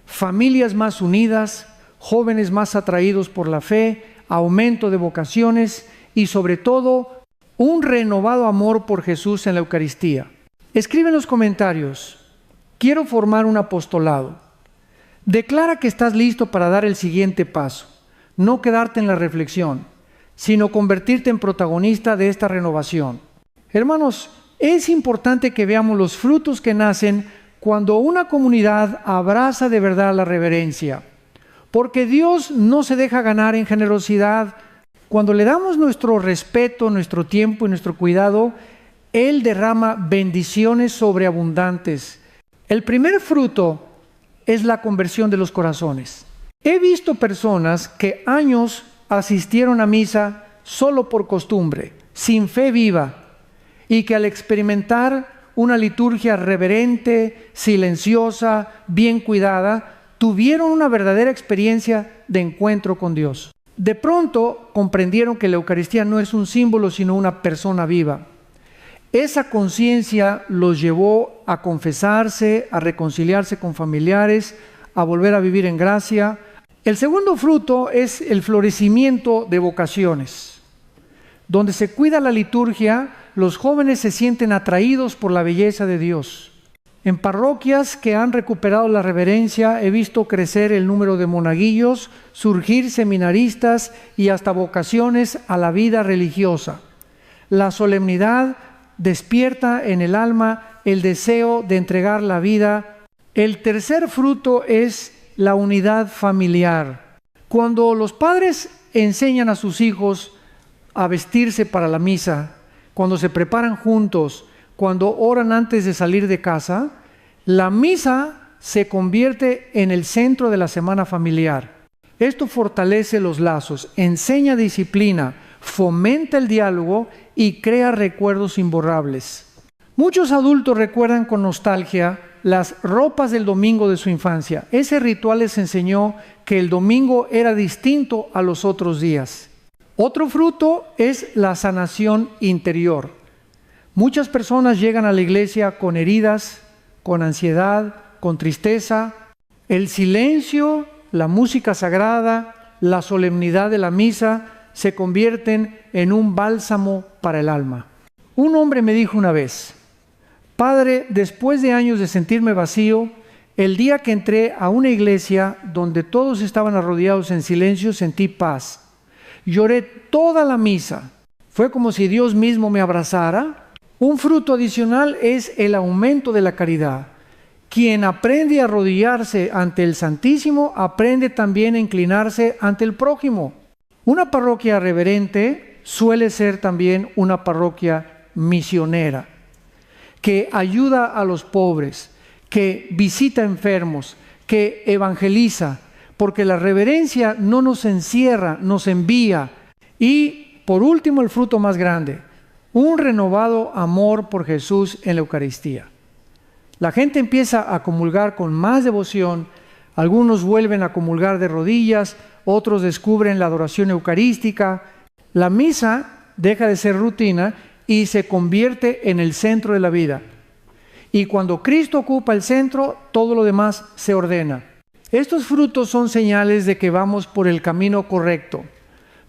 Speaker 1: Familias más unidas, jóvenes más atraídos por la fe, aumento de vocaciones y sobre todo un renovado amor por Jesús en la Eucaristía. Escribe en los comentarios: quiero formar un apostolado. Declara que estás listo para dar el siguiente paso. No quedarte en la reflexión, sino convertirte en protagonista de esta renovación. Hermanos, es importante que veamos los frutos que nacen cuando una comunidad abraza de verdad la reverencia. Porque Dios no se deja ganar en generosidad. Cuando le damos nuestro respeto, nuestro tiempo y nuestro cuidado, Él derrama bendiciones sobreabundantes. El primer fruto es la conversión de los corazones. He visto personas que años asistieron a misa solo por costumbre, sin fe viva, y que al experimentar una liturgia reverente, silenciosa, bien cuidada, tuvieron una verdadera experiencia de encuentro con Dios. De pronto comprendieron que la Eucaristía no es un símbolo, sino una persona viva. Esa conciencia los llevó a confesarse, a reconciliarse con familiares, a volver a vivir en gracia. El segundo fruto es el florecimiento de vocaciones. Donde se cuida la liturgia, los jóvenes se sienten atraídos por la belleza de Dios. En parroquias que han recuperado la reverencia, he visto crecer el número de monaguillos, surgir seminaristas y hasta vocaciones a la vida religiosa. La solemnidad despierta en el alma el deseo de entregar la vida. El tercer fruto es la unidad familiar. Cuando los padres enseñan a sus hijos a vestirse para la misa, cuando se preparan juntos, cuando oran antes de salir de casa, la misa se convierte en el centro de la semana familiar. Esto fortalece los lazos, enseña disciplina, fomenta el diálogo y crea recuerdos imborrables. Muchos adultos recuerdan con nostalgia las ropas del domingo de su infancia. Ese ritual les enseñó que el domingo era distinto a los otros días. Otro fruto es la sanación interior. Muchas personas llegan a la iglesia con heridas, con ansiedad, con tristeza. El silencio, la música sagrada, la solemnidad de la misa se convierten en un bálsamo para el alma. Un hombre me dijo una vez: Padre, después de años de sentirme vacío, el día que entré a una iglesia donde todos estaban arrodillados en silencio, sentí paz. Lloré toda la misa. Fue como si Dios mismo me abrazara. Un fruto adicional es el aumento de la caridad. Quien aprende a arrodillarse ante el Santísimo, aprende también a inclinarse ante el prójimo. Una parroquia reverente suele ser también una parroquia misionera, que ayuda a los pobres, que visita enfermos, que evangeliza, porque la reverencia no nos encierra, nos envía. Y por último, el fruto más grande, un renovado amor por Jesús en la Eucaristía. La gente empieza a comulgar con más devoción, algunos vuelven a comulgar de rodillas, otros descubren la adoración eucarística. La misa deja de ser rutina y se convierte en el centro de la vida. Y cuando Cristo ocupa el centro, todo lo demás se ordena. Estos frutos son señales de que vamos por el camino correcto.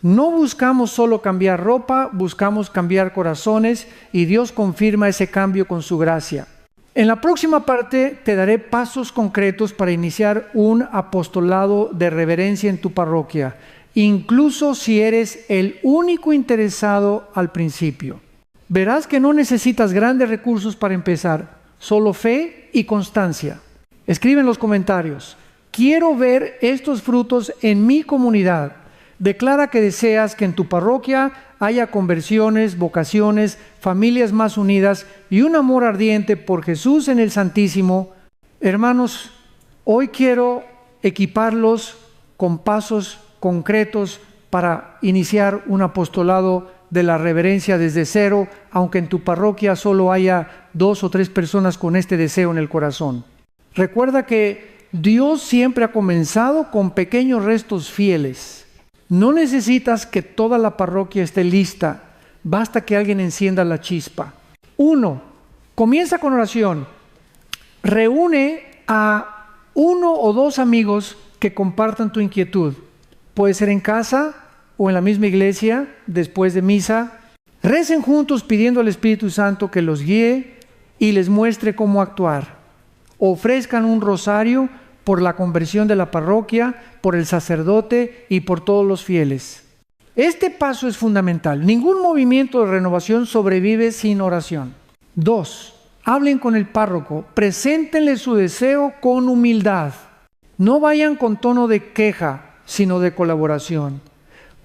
Speaker 1: No buscamos solo cambiar ropa, buscamos cambiar corazones y Dios confirma ese cambio con su gracia. En la próxima parte te daré pasos concretos para iniciar un apostolado de reverencia en tu parroquia, incluso si eres el único interesado al principio. Verás que no necesitas grandes recursos para empezar, solo fe y constancia. Escribe en los comentarios: quiero ver estos frutos en mi comunidad. Declara que deseas que en tu parroquia haya conversiones, vocaciones, familias más unidas y un amor ardiente por Jesús en el Santísimo. Hermanos, hoy quiero equiparlos con pasos concretos para iniciar un apostolado de la reverencia desde cero, aunque en tu parroquia solo haya 2 o 3 personas con este deseo en el corazón. Recuerda que Dios siempre ha comenzado con pequeños restos fieles. No necesitas que toda la parroquia esté lista, basta que alguien encienda la chispa. 1. Comienza con oración. Reúne a 1 o 2 amigos que compartan tu inquietud. Puede ser en casa o en la misma iglesia, después de misa. Recen juntos pidiendo al Espíritu Santo que los guíe y les muestre cómo actuar. Ofrezcan un rosario por la conversión de la parroquia, por el sacerdote y por todos los fieles. Este paso es fundamental. Ningún movimiento de renovación sobrevive sin oración. 2. Hablen con el párroco, preséntenle su deseo con humildad. No vayan con tono de queja, sino de colaboración.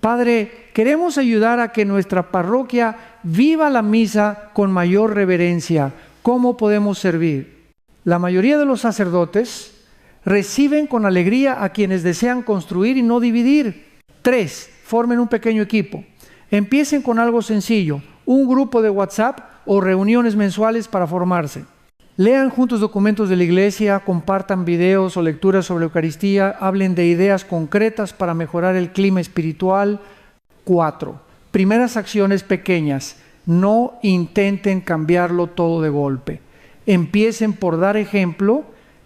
Speaker 1: Padre, queremos ayudar a que nuestra parroquia viva la misa con mayor reverencia. ¿Cómo podemos servir? La mayoría de los sacerdotes reciben con alegría a quienes desean construir y no dividir. 3, formen un pequeño equipo. Empiecen con algo sencillo, un grupo de WhatsApp o reuniones mensuales para formarse. Lean juntos documentos de la iglesia, compartan videos o lecturas sobre Eucaristía, hablen de ideas concretas para mejorar el clima espiritual. 4, primeras acciones pequeñas. No intenten cambiarlo todo de golpe. Empiecen por dar ejemplo,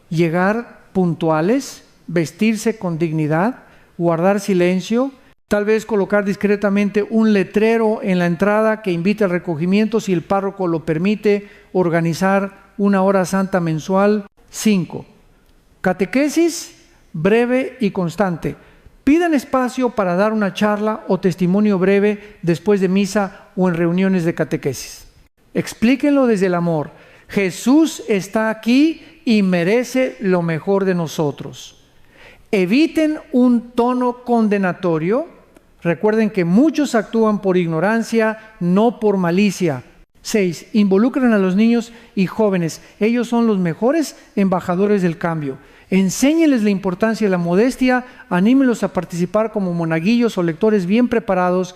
Speaker 1: llegar puntuales, vestirse con dignidad, guardar silencio, tal vez colocar discretamente un letrero en la entrada que invite al recogimiento si el párroco lo permite, organizar una hora santa mensual. 5, catequesis breve y constante. Pidan espacio para dar una charla o testimonio breve después de misa o en reuniones de catequesis. Explíquenlo desde el amor. Jesús está aquí y merece lo mejor de nosotros. Eviten un tono condenatorio. Recuerden que muchos actúan por ignorancia, no por malicia. 6, involucren a los niños y jóvenes. Ellos son los mejores embajadores del cambio. Enséñenles la importancia de la modestia, anímenlos a participar como monaguillos o lectores bien preparados.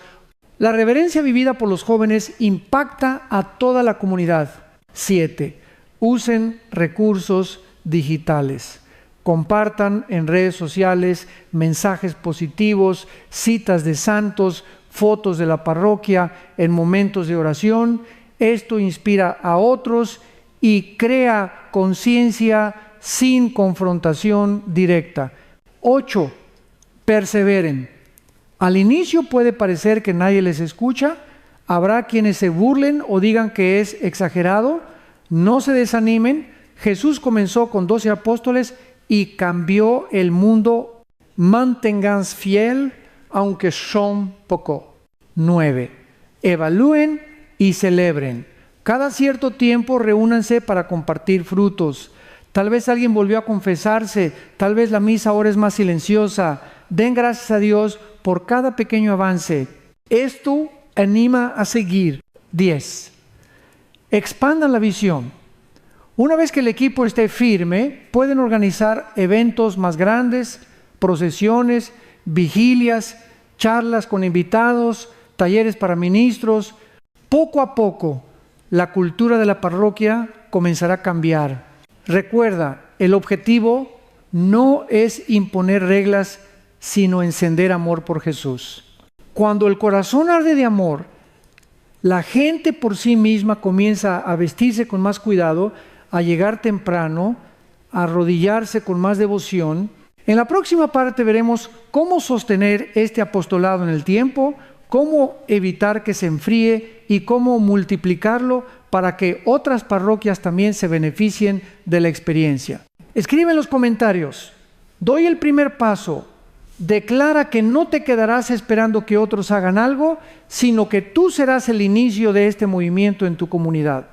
Speaker 1: La reverencia vivida por los jóvenes impacta a toda la comunidad. 7, usen recursos digitales. Compartan en redes sociales mensajes positivos, citas de santos, fotos de la parroquia en momentos de oración. Esto inspira a otros y crea conciencia sin confrontación directa. 8, perseveren. Al inicio puede parecer que nadie les escucha. Habrá quienes se burlen o digan que es exagerado. No se desanimen. Jesús comenzó con 12 apóstoles y cambió el mundo. Manténganse fiel, aunque son poco. 9, evalúen y celebren. Cada cierto tiempo reúnanse para compartir frutos. Tal vez alguien volvió a confesarse, tal vez la misa ahora es más silenciosa. Den gracias a Dios por cada pequeño avance. Esto anima a seguir. 10, expandan la visión. Una vez que el equipo esté firme, pueden organizar eventos más grandes, procesiones, vigilias, charlas con invitados, talleres para ministros. Poco a poco, la cultura de la parroquia comenzará a cambiar. Recuerda, el objetivo no es imponer reglas, sino encender amor por Jesús. Cuando el corazón arde de amor, la gente por sí misma comienza a vestirse con más cuidado, a llegar temprano, a arrodillarse con más devoción. En la próxima parte veremos cómo sostener este apostolado en el tiempo, cómo evitar que se enfríe y cómo multiplicarlo para que otras parroquias también se beneficien de la experiencia. Escribe en los comentarios: doy el primer paso. Declara que no te quedarás esperando que otros hagan algo, sino que tú serás el inicio de este movimiento en tu comunidad.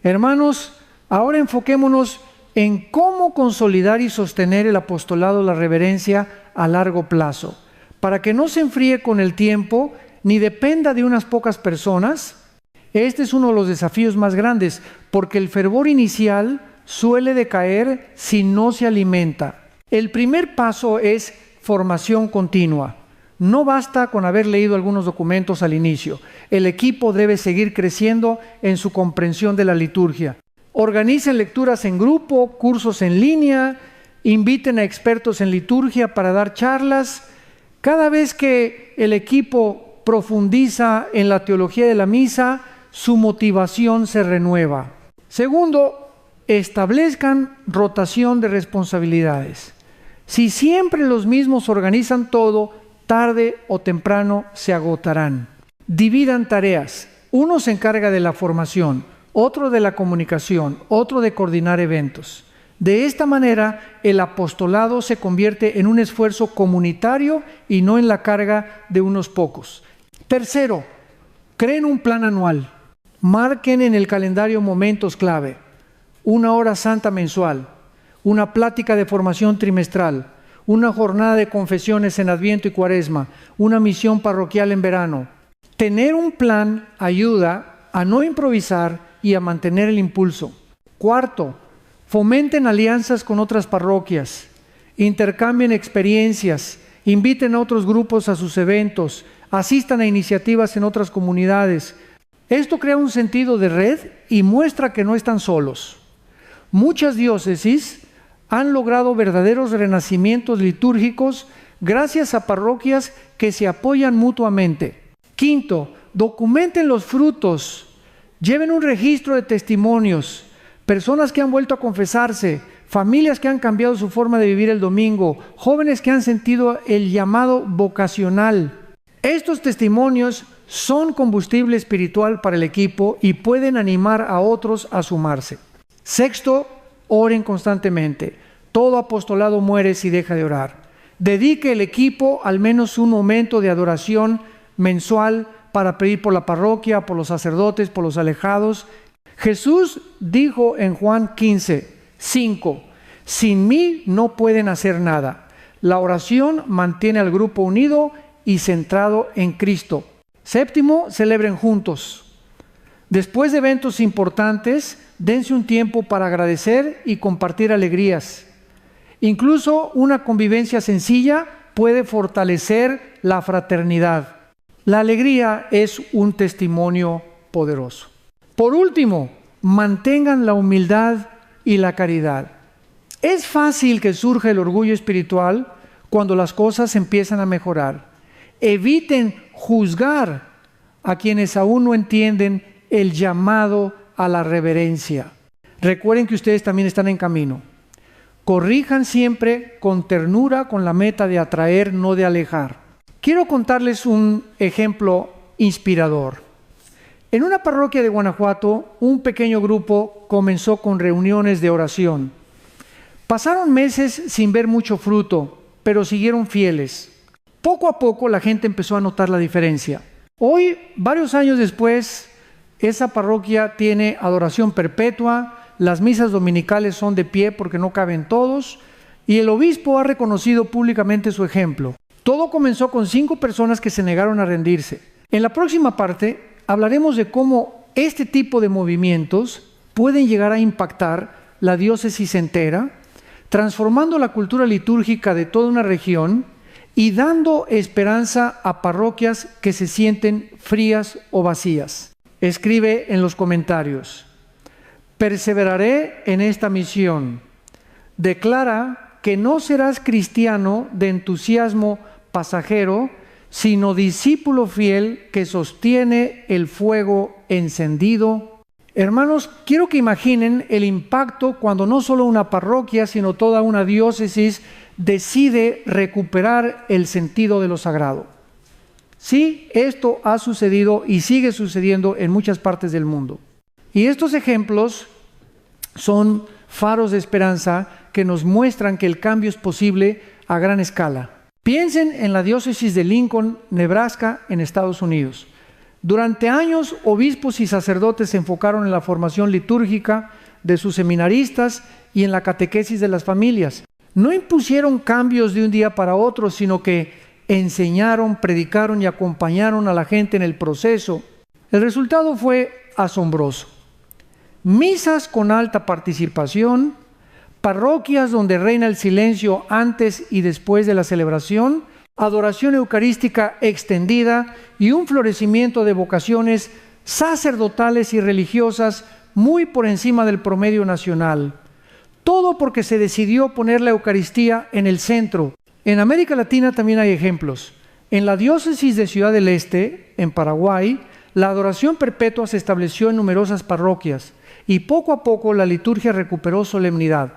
Speaker 1: Hermanos, ahora enfoquémonos en cómo consolidar y sostener el apostolado de la reverencia a largo plazo, para que no se enfríe con el tiempo ni dependa de unas pocas personas. Este es uno de los desafíos más grandes, porque el fervor inicial suele decaer si no se alimenta. El primer paso es formación continua. No basta con haber leído algunos documentos al inicio. El equipo debe seguir creciendo en su comprensión de la liturgia. Organicen lecturas en grupo, cursos en línea, inviten a expertos en liturgia para dar charlas. Cada vez que el equipo profundiza en la teología de la misa, su motivación se renueva. Segundo, establezcan rotación de responsabilidades. Si siempre los mismos organizan todo, tarde o temprano se agotarán. Dividan tareas. Uno se encarga de la formación, otro de la comunicación, otro de coordinar eventos. De esta manera, el apostolado se convierte en un esfuerzo comunitario y no en la carga de unos pocos. Tercero, creen un plan anual. Marquen en el calendario momentos clave. Una hora santa mensual, una plática de formación trimestral, una jornada de confesiones en Adviento y Cuaresma, una misión parroquial en verano. Tener un plan ayuda a no improvisar y a mantener el impulso. Cuarto, fomenten alianzas con otras parroquias, intercambien experiencias, inviten a otros grupos a sus eventos, asistan a iniciativas en otras comunidades. Esto crea un sentido de red y muestra que no están solos. Muchas diócesis han logrado verdaderos renacimientos litúrgicos gracias a parroquias que se apoyan mutuamente. Quinto, documenten los frutos, lleven un registro de testimonios, personas que han vuelto a confesarse, familias que han cambiado su forma de vivir el domingo, jóvenes que han sentido el llamado vocacional. Estos testimonios son combustible espiritual para el equipo y pueden animar a otros a sumarse. Sexto, oren constantemente. Todo apostolado muere si deja de orar. Dedique el equipo al menos un momento de adoración mensual para pedir por la parroquia, por los sacerdotes, por los alejados. Jesús dijo en Juan 15:5, sin mí no pueden hacer nada. La oración mantiene al grupo unido y centrado en Cristo. Séptimo, celebren juntos. Después de eventos importantes, dense un tiempo para agradecer y compartir alegrías. Incluso una convivencia sencilla puede fortalecer la fraternidad. La alegría es un testimonio poderoso. Por último, mantengan la humildad y la caridad. Es fácil que surja el orgullo espiritual cuando las cosas empiezan a mejorar. Eviten juzgar a quienes aún no entienden el llamado a la reverencia. Recuerden que ustedes también están en camino. Corrijan siempre con ternura, con la meta de atraer, no de alejar. Quiero contarles un ejemplo inspirador. En una parroquia de Guanajuato, un pequeño grupo comenzó con reuniones de oración. Pasaron meses sin ver mucho fruto, pero siguieron fieles. Poco a poco la gente empezó a notar la diferencia. Hoy, varios años después, esa parroquia tiene adoración perpetua, las misas dominicales son de pie porque no caben todos, y el obispo ha reconocido públicamente su ejemplo. Todo comenzó con 5 personas que se negaron a rendirse. En la próxima parte hablaremos de cómo este tipo de movimientos pueden llegar a impactar la diócesis entera, transformando la cultura litúrgica de toda una región y dando esperanza a parroquias que se sienten frías o vacías. Escribe en los comentarios: perseveraré en esta misión. Declara que no serás cristiano de entusiasmo pasajero, sino discípulo fiel que sostiene el fuego encendido. Hermanos, quiero que imaginen el impacto cuando no solo una parroquia, sino toda una diócesis decide recuperar el sentido de lo sagrado. Sí, esto ha sucedido y sigue sucediendo en muchas partes del mundo. Y estos ejemplos son faros de esperanza que nos muestran que el cambio es posible a gran escala. Piensen en la diócesis de Lincoln, Nebraska, en Estados Unidos. Durante años, obispos y sacerdotes se enfocaron en la formación litúrgica de sus seminaristas y en la catequesis de las familias. No impusieron cambios de un día para otro, sino que enseñaron, predicaron y acompañaron a la gente en el proceso. El resultado fue asombroso. Misas con alta participación, parroquias donde reina el silencio antes y después de la celebración, adoración eucarística extendida y un florecimiento de vocaciones sacerdotales y religiosas muy por encima del promedio nacional. Todo porque se decidió poner la Eucaristía en el centro. En América Latina también hay ejemplos. En la diócesis de Ciudad del Este, en Paraguay, la adoración perpetua se estableció en numerosas parroquias y poco a poco la liturgia recuperó solemnidad.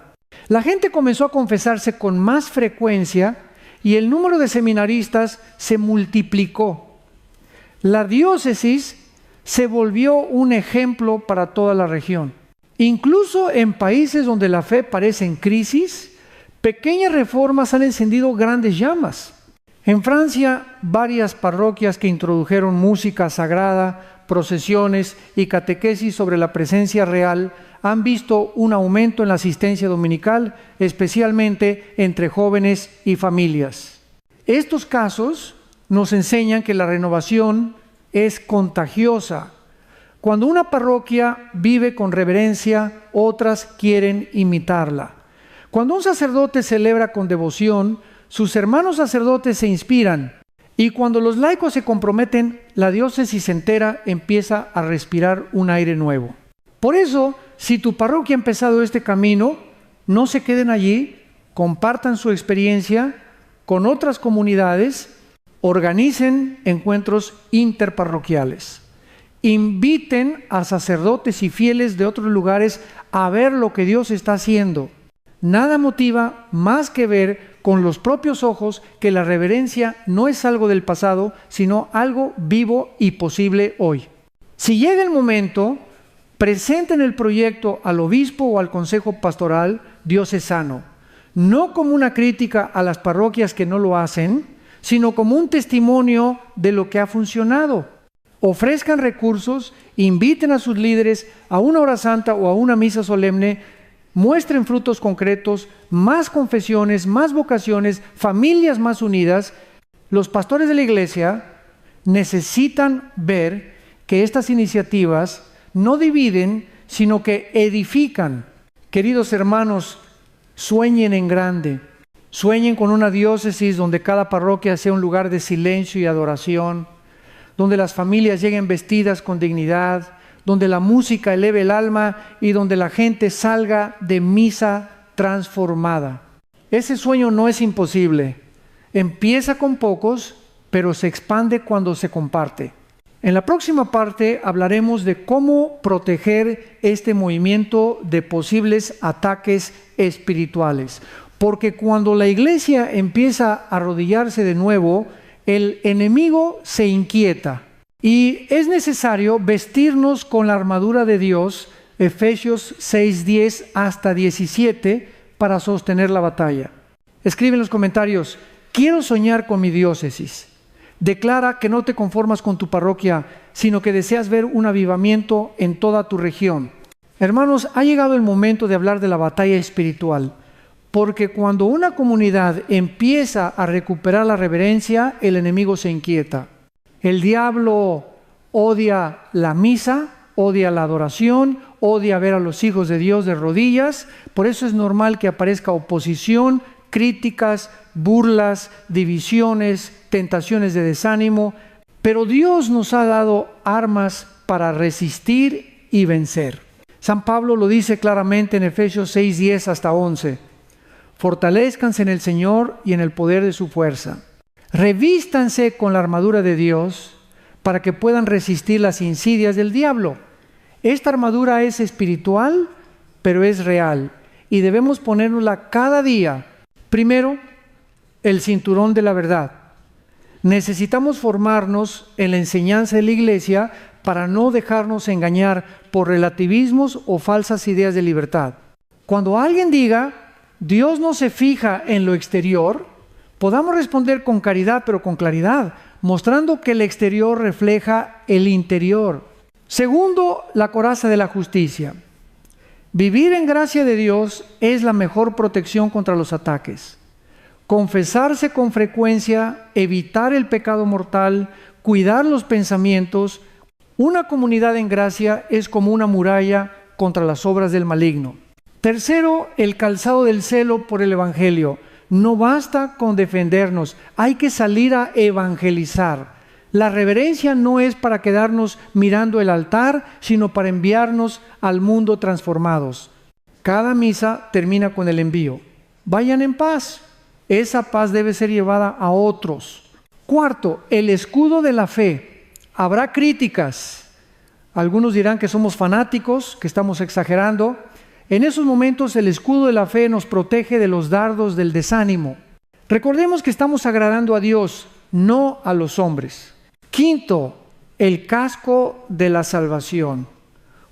Speaker 1: La gente comenzó a confesarse con más frecuencia y el número de seminaristas se multiplicó. La diócesis se volvió un ejemplo para toda la región. Incluso en países donde la fe parece en crisis, pequeñas reformas han encendido grandes llamas. En Francia, varias parroquias que introdujeron música sagrada, procesiones y catequesis sobre la presencia real han visto un aumento en la asistencia dominical, especialmente entre jóvenes y familias. Estos casos nos enseñan que la renovación es contagiosa. Cuando una parroquia vive con reverencia, otras quieren imitarla. Cuando un sacerdote celebra con devoción, sus hermanos sacerdotes se inspiran. Y cuando los laicos se comprometen, la diócesis entera empieza a respirar un aire nuevo. Por eso, si tu parroquia ha empezado este camino, no se queden allí, compartan su experiencia con otras comunidades, organicen encuentros interparroquiales. Inviten a sacerdotes y fieles de otros lugares a ver lo que Dios está haciendo. Nada motiva más que ver con los propios ojos que la reverencia no es algo del pasado, sino algo vivo y posible hoy. Si llega el momento, presenten el proyecto al obispo o al consejo pastoral diocesano, no como una crítica a las parroquias que no lo hacen, sino como un testimonio de lo que ha funcionado. Ofrezcan recursos, inviten a sus líderes a una hora santa o a una misa solemne, muestren frutos concretos, más confesiones, más vocaciones, familias más unidas. Los pastores de la iglesia necesitan ver que estas iniciativas no dividen, sino que edifican. Queridos hermanos, sueñen en grande. Sueñen con una diócesis donde cada parroquia sea un lugar de silencio y adoración, donde las familias lleguen vestidas con dignidad, donde la música eleve el alma y donde la gente salga de misa transformada. Ese sueño no es imposible. Empieza con pocos, pero se expande cuando se comparte. En la próxima parte hablaremos de cómo proteger este movimiento de posibles ataques espirituales. Porque cuando la iglesia empieza a arrodillarse de nuevo, el enemigo se inquieta. Y es necesario vestirnos con la armadura de Dios, Efesios 6:10 hasta 17, para sostener la batalla. Escribe en los comentarios: quiero soñar con mi diócesis. Declara que no te conformas con tu parroquia, sino que deseas ver un avivamiento en toda tu región. Hermanos, ha llegado el momento de hablar de la batalla espiritual, porque cuando una comunidad empieza a recuperar la reverencia, el enemigo se inquieta. El diablo odia la misa, odia la adoración, odia ver a los hijos de Dios de rodillas. Por eso es normal que aparezca oposición, críticas, burlas, divisiones, tentaciones de desánimo. Pero Dios nos ha dado armas para resistir y vencer. San Pablo lo dice claramente en Efesios 6:10 hasta 11. Fortalézcanse en el Señor y en el poder de su fuerza. Revístanse con la armadura de Dios para que puedan resistir las insidias del diablo. Esta armadura es espiritual, pero es real y debemos ponérnosla cada día. Primero, el cinturón de la verdad. Necesitamos formarnos en la enseñanza de la iglesia para no dejarnos engañar por relativismos o falsas ideas de libertad. Cuando alguien diga, Dios no se fija en lo exterior, podamos responder con caridad, pero con claridad, mostrando que el exterior refleja el interior. Segundo, la coraza de la justicia. Vivir en gracia de Dios es la mejor protección contra los ataques. Confesarse con frecuencia, evitar el pecado mortal, cuidar los pensamientos. Una comunidad en gracia es como una muralla contra las obras del maligno. Tercero, el calzado del celo por el Evangelio. No basta con defendernos, hay que salir a evangelizar. La reverencia no es para quedarnos mirando el altar, sino para enviarnos al mundo transformados. Cada misa termina con el envío. Vayan en paz. Esa paz debe ser llevada a otros. Cuarto, el escudo de la fe. Habrá críticas. Algunos dirán que somos fanáticos, que estamos exagerando. En esos momentos el escudo de la fe nos protege de los dardos del desánimo. Recordemos que estamos agradando a Dios, no a los hombres. Quinto, el casco de la salvación.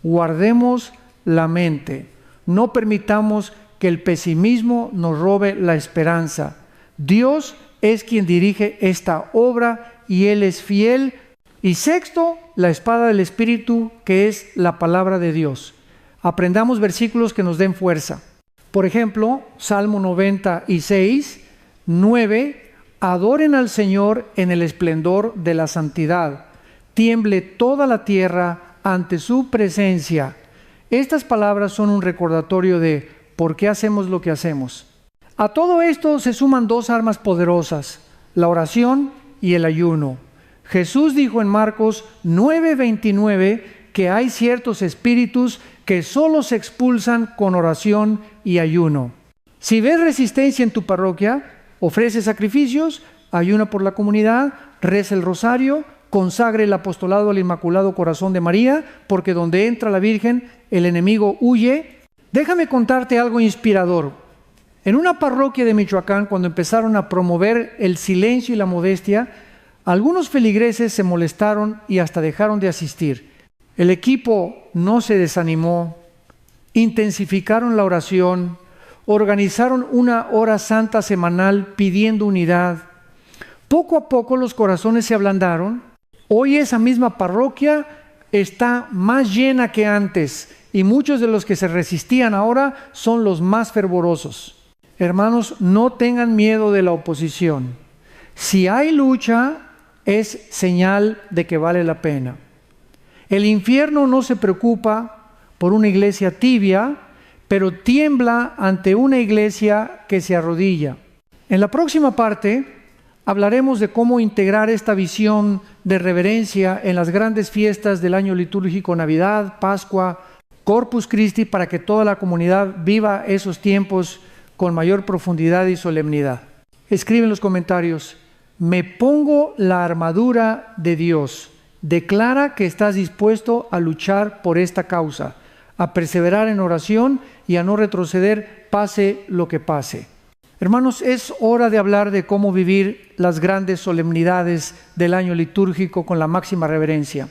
Speaker 1: Guardemos la mente. No permitamos que el pesimismo nos robe la esperanza. Dios es quien dirige esta obra y Él es fiel. Y sexto, la espada del Espíritu, que es la palabra de Dios. Aprendamos versículos que nos den fuerza. Por ejemplo, Salmo 96, 9, adoren al Señor en el esplendor de la santidad, tiemble toda la tierra ante su presencia. Estas palabras son un recordatorio de por qué hacemos lo que hacemos. A todo esto se suman dos armas poderosas, la oración y el ayuno. Jesús dijo en Marcos 9:29 que hay ciertos espíritus que solo se expulsan con oración y ayuno. Si ves resistencia en tu parroquia, ofrece sacrificios, ayuna por la comunidad, reza el rosario, consagre el apostolado al Inmaculado Corazón de María, porque donde entra la Virgen, el enemigo huye. Déjame contarte algo inspirador. En una parroquia de Michoacán, cuando empezaron a promover el silencio y la modestia, algunos feligreses se molestaron y hasta dejaron de asistir. El equipo no se desanimó, intensificaron la oración, organizaron una hora santa semanal pidiendo unidad. Poco a poco los corazones se ablandaron. Hoy esa misma parroquia está más llena que antes y muchos de los que se resistían ahora son los más fervorosos. Hermanos, no tengan miedo de la oposición. Si hay lucha, es señal de que vale la pena. El infierno no se preocupa por una iglesia tibia, pero tiembla ante una iglesia que se arrodilla. En la próxima parte hablaremos de cómo integrar esta visión de reverencia en las grandes fiestas del año litúrgico, Navidad, Pascua, Corpus Christi, para que toda la comunidad viva esos tiempos con mayor profundidad y solemnidad. Escribe en los comentarios: me pongo la armadura de Dios. Declara que estás dispuesto a luchar por esta causa, a perseverar en oración y a no retroceder pase lo que pase. Hermanos, es hora de hablar de cómo vivir las grandes solemnidades del año litúrgico con la máxima reverencia.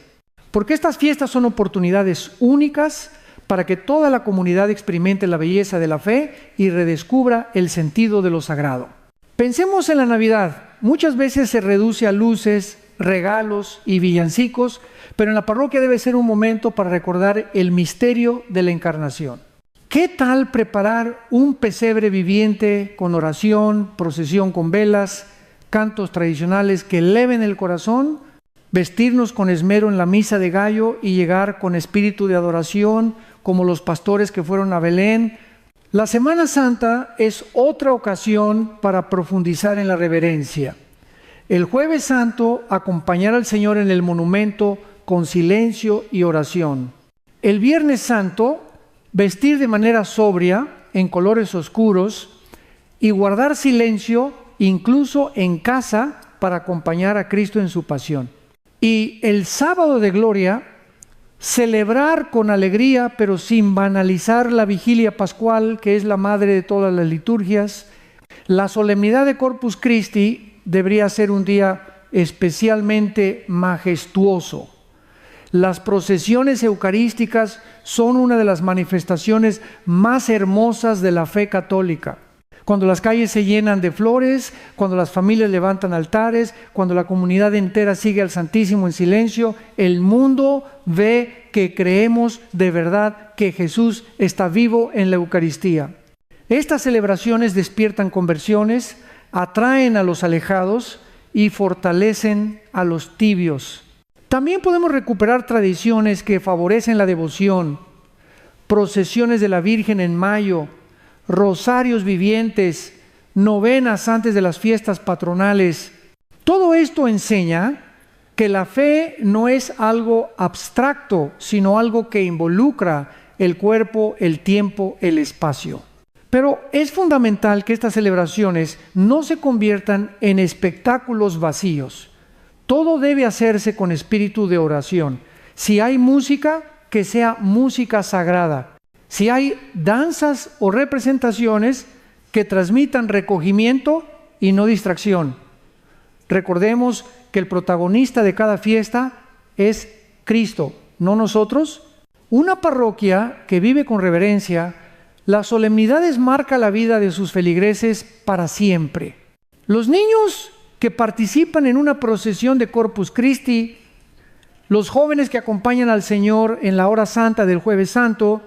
Speaker 1: Porque estas fiestas son oportunidades únicas para que toda la comunidad experimente la belleza de la fe y redescubra el sentido de lo sagrado. Pensemos en la Navidad. Muchas veces se reduce a luces, regalos y villancicos, pero en la parroquia debe ser un momento para recordar el misterio de la encarnación. ¿Qué tal preparar un pesebre viviente con oración, procesión con velas, cantos tradicionales que eleven el corazón, vestirnos con esmero en la misa de gallo y llegar con espíritu de adoración como los pastores que fueron a Belén? La Semana Santa es otra ocasión para profundizar en la reverencia. El Jueves Santo, acompañar al Señor en el monumento con silencio y oración. El Viernes Santo, vestir de manera sobria, en colores oscuros, y guardar silencio incluso en casa para acompañar a Cristo en su pasión. Y el Sábado de Gloria, celebrar con alegría, pero sin banalizar la vigilia pascual, que es la madre de todas las liturgias. La solemnidad de Corpus Christi debería ser un día especialmente majestuoso. Las procesiones eucarísticas son una de las manifestaciones más hermosas de la fe católica. Cuando las calles se llenan de flores, cuando las familias levantan altares, cuando la comunidad entera sigue al Santísimo en silencio, el mundo ve que creemos de verdad que Jesús está vivo en la Eucaristía. Estas celebraciones despiertan conversiones, atraen a los alejados y fortalecen a los tibios. También podemos recuperar tradiciones que favorecen la devoción, procesiones de la Virgen en mayo, rosarios vivientes, novenas antes de las fiestas patronales. Todo esto enseña que la fe no es algo abstracto, sino algo que involucra el cuerpo, el tiempo, el espacio. Pero es fundamental que estas celebraciones no se conviertan en espectáculos vacíos. Todo debe hacerse con espíritu de oración. Si hay música, que sea música sagrada. Si hay danzas o representaciones, que transmitan recogimiento y no distracción. Recordemos que el protagonista de cada fiesta es Cristo, no nosotros. Una parroquia que vive con reverencia, las solemnidades marca la vida de sus feligreses para siempre. Los niños que participan en una procesión de Corpus Christi, los jóvenes que acompañan al Señor en la hora santa del Jueves Santo,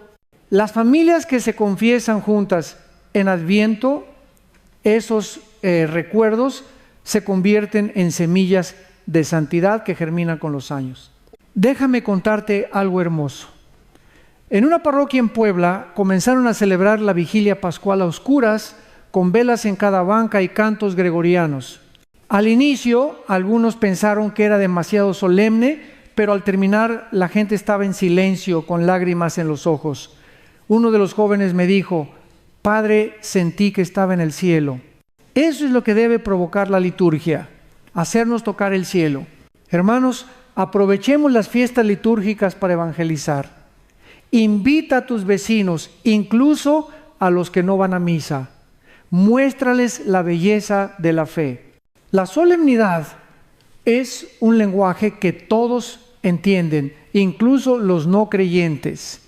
Speaker 1: Las familias que se confiesan juntas en Adviento, esos recuerdos se convierten en semillas de santidad que germinan con los años. Déjame contarte algo hermoso. En una parroquia en Puebla comenzaron a celebrar la vigilia pascual a oscuras, con velas en cada banca y cantos gregorianos. Al inicio, algunos pensaron que era demasiado solemne, pero al terminar la gente estaba en silencio, con lágrimas en los ojos. Uno de los jóvenes me dijo: Padre, sentí que estaba en el cielo. Eso es lo que debe provocar la liturgia, hacernos tocar el cielo. Hermanos, aprovechemos las fiestas litúrgicas para evangelizar. Invita a tus vecinos, incluso a los que no van a misa. Muéstrales la belleza de la fe. La solemnidad es un lenguaje que todos entienden, incluso los no creyentes.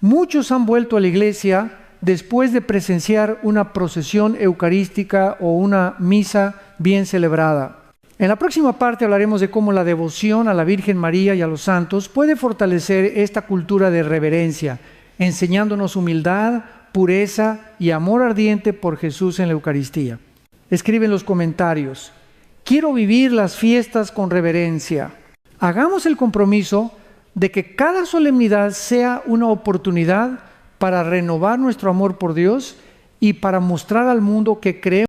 Speaker 1: Muchos han vuelto a la iglesia después de presenciar una procesión eucarística o una misa bien celebrada. En la próxima parte hablaremos de cómo la devoción a la Virgen María y a los santos puede fortalecer esta cultura de reverencia, enseñándonos humildad, pureza y amor ardiente por Jesús en la Eucaristía. Escribe en los comentarios: quiero vivir las fiestas con reverencia. Hagamos el compromiso de que cada solemnidad sea una oportunidad para renovar nuestro amor por Dios y para mostrar al mundo que creemos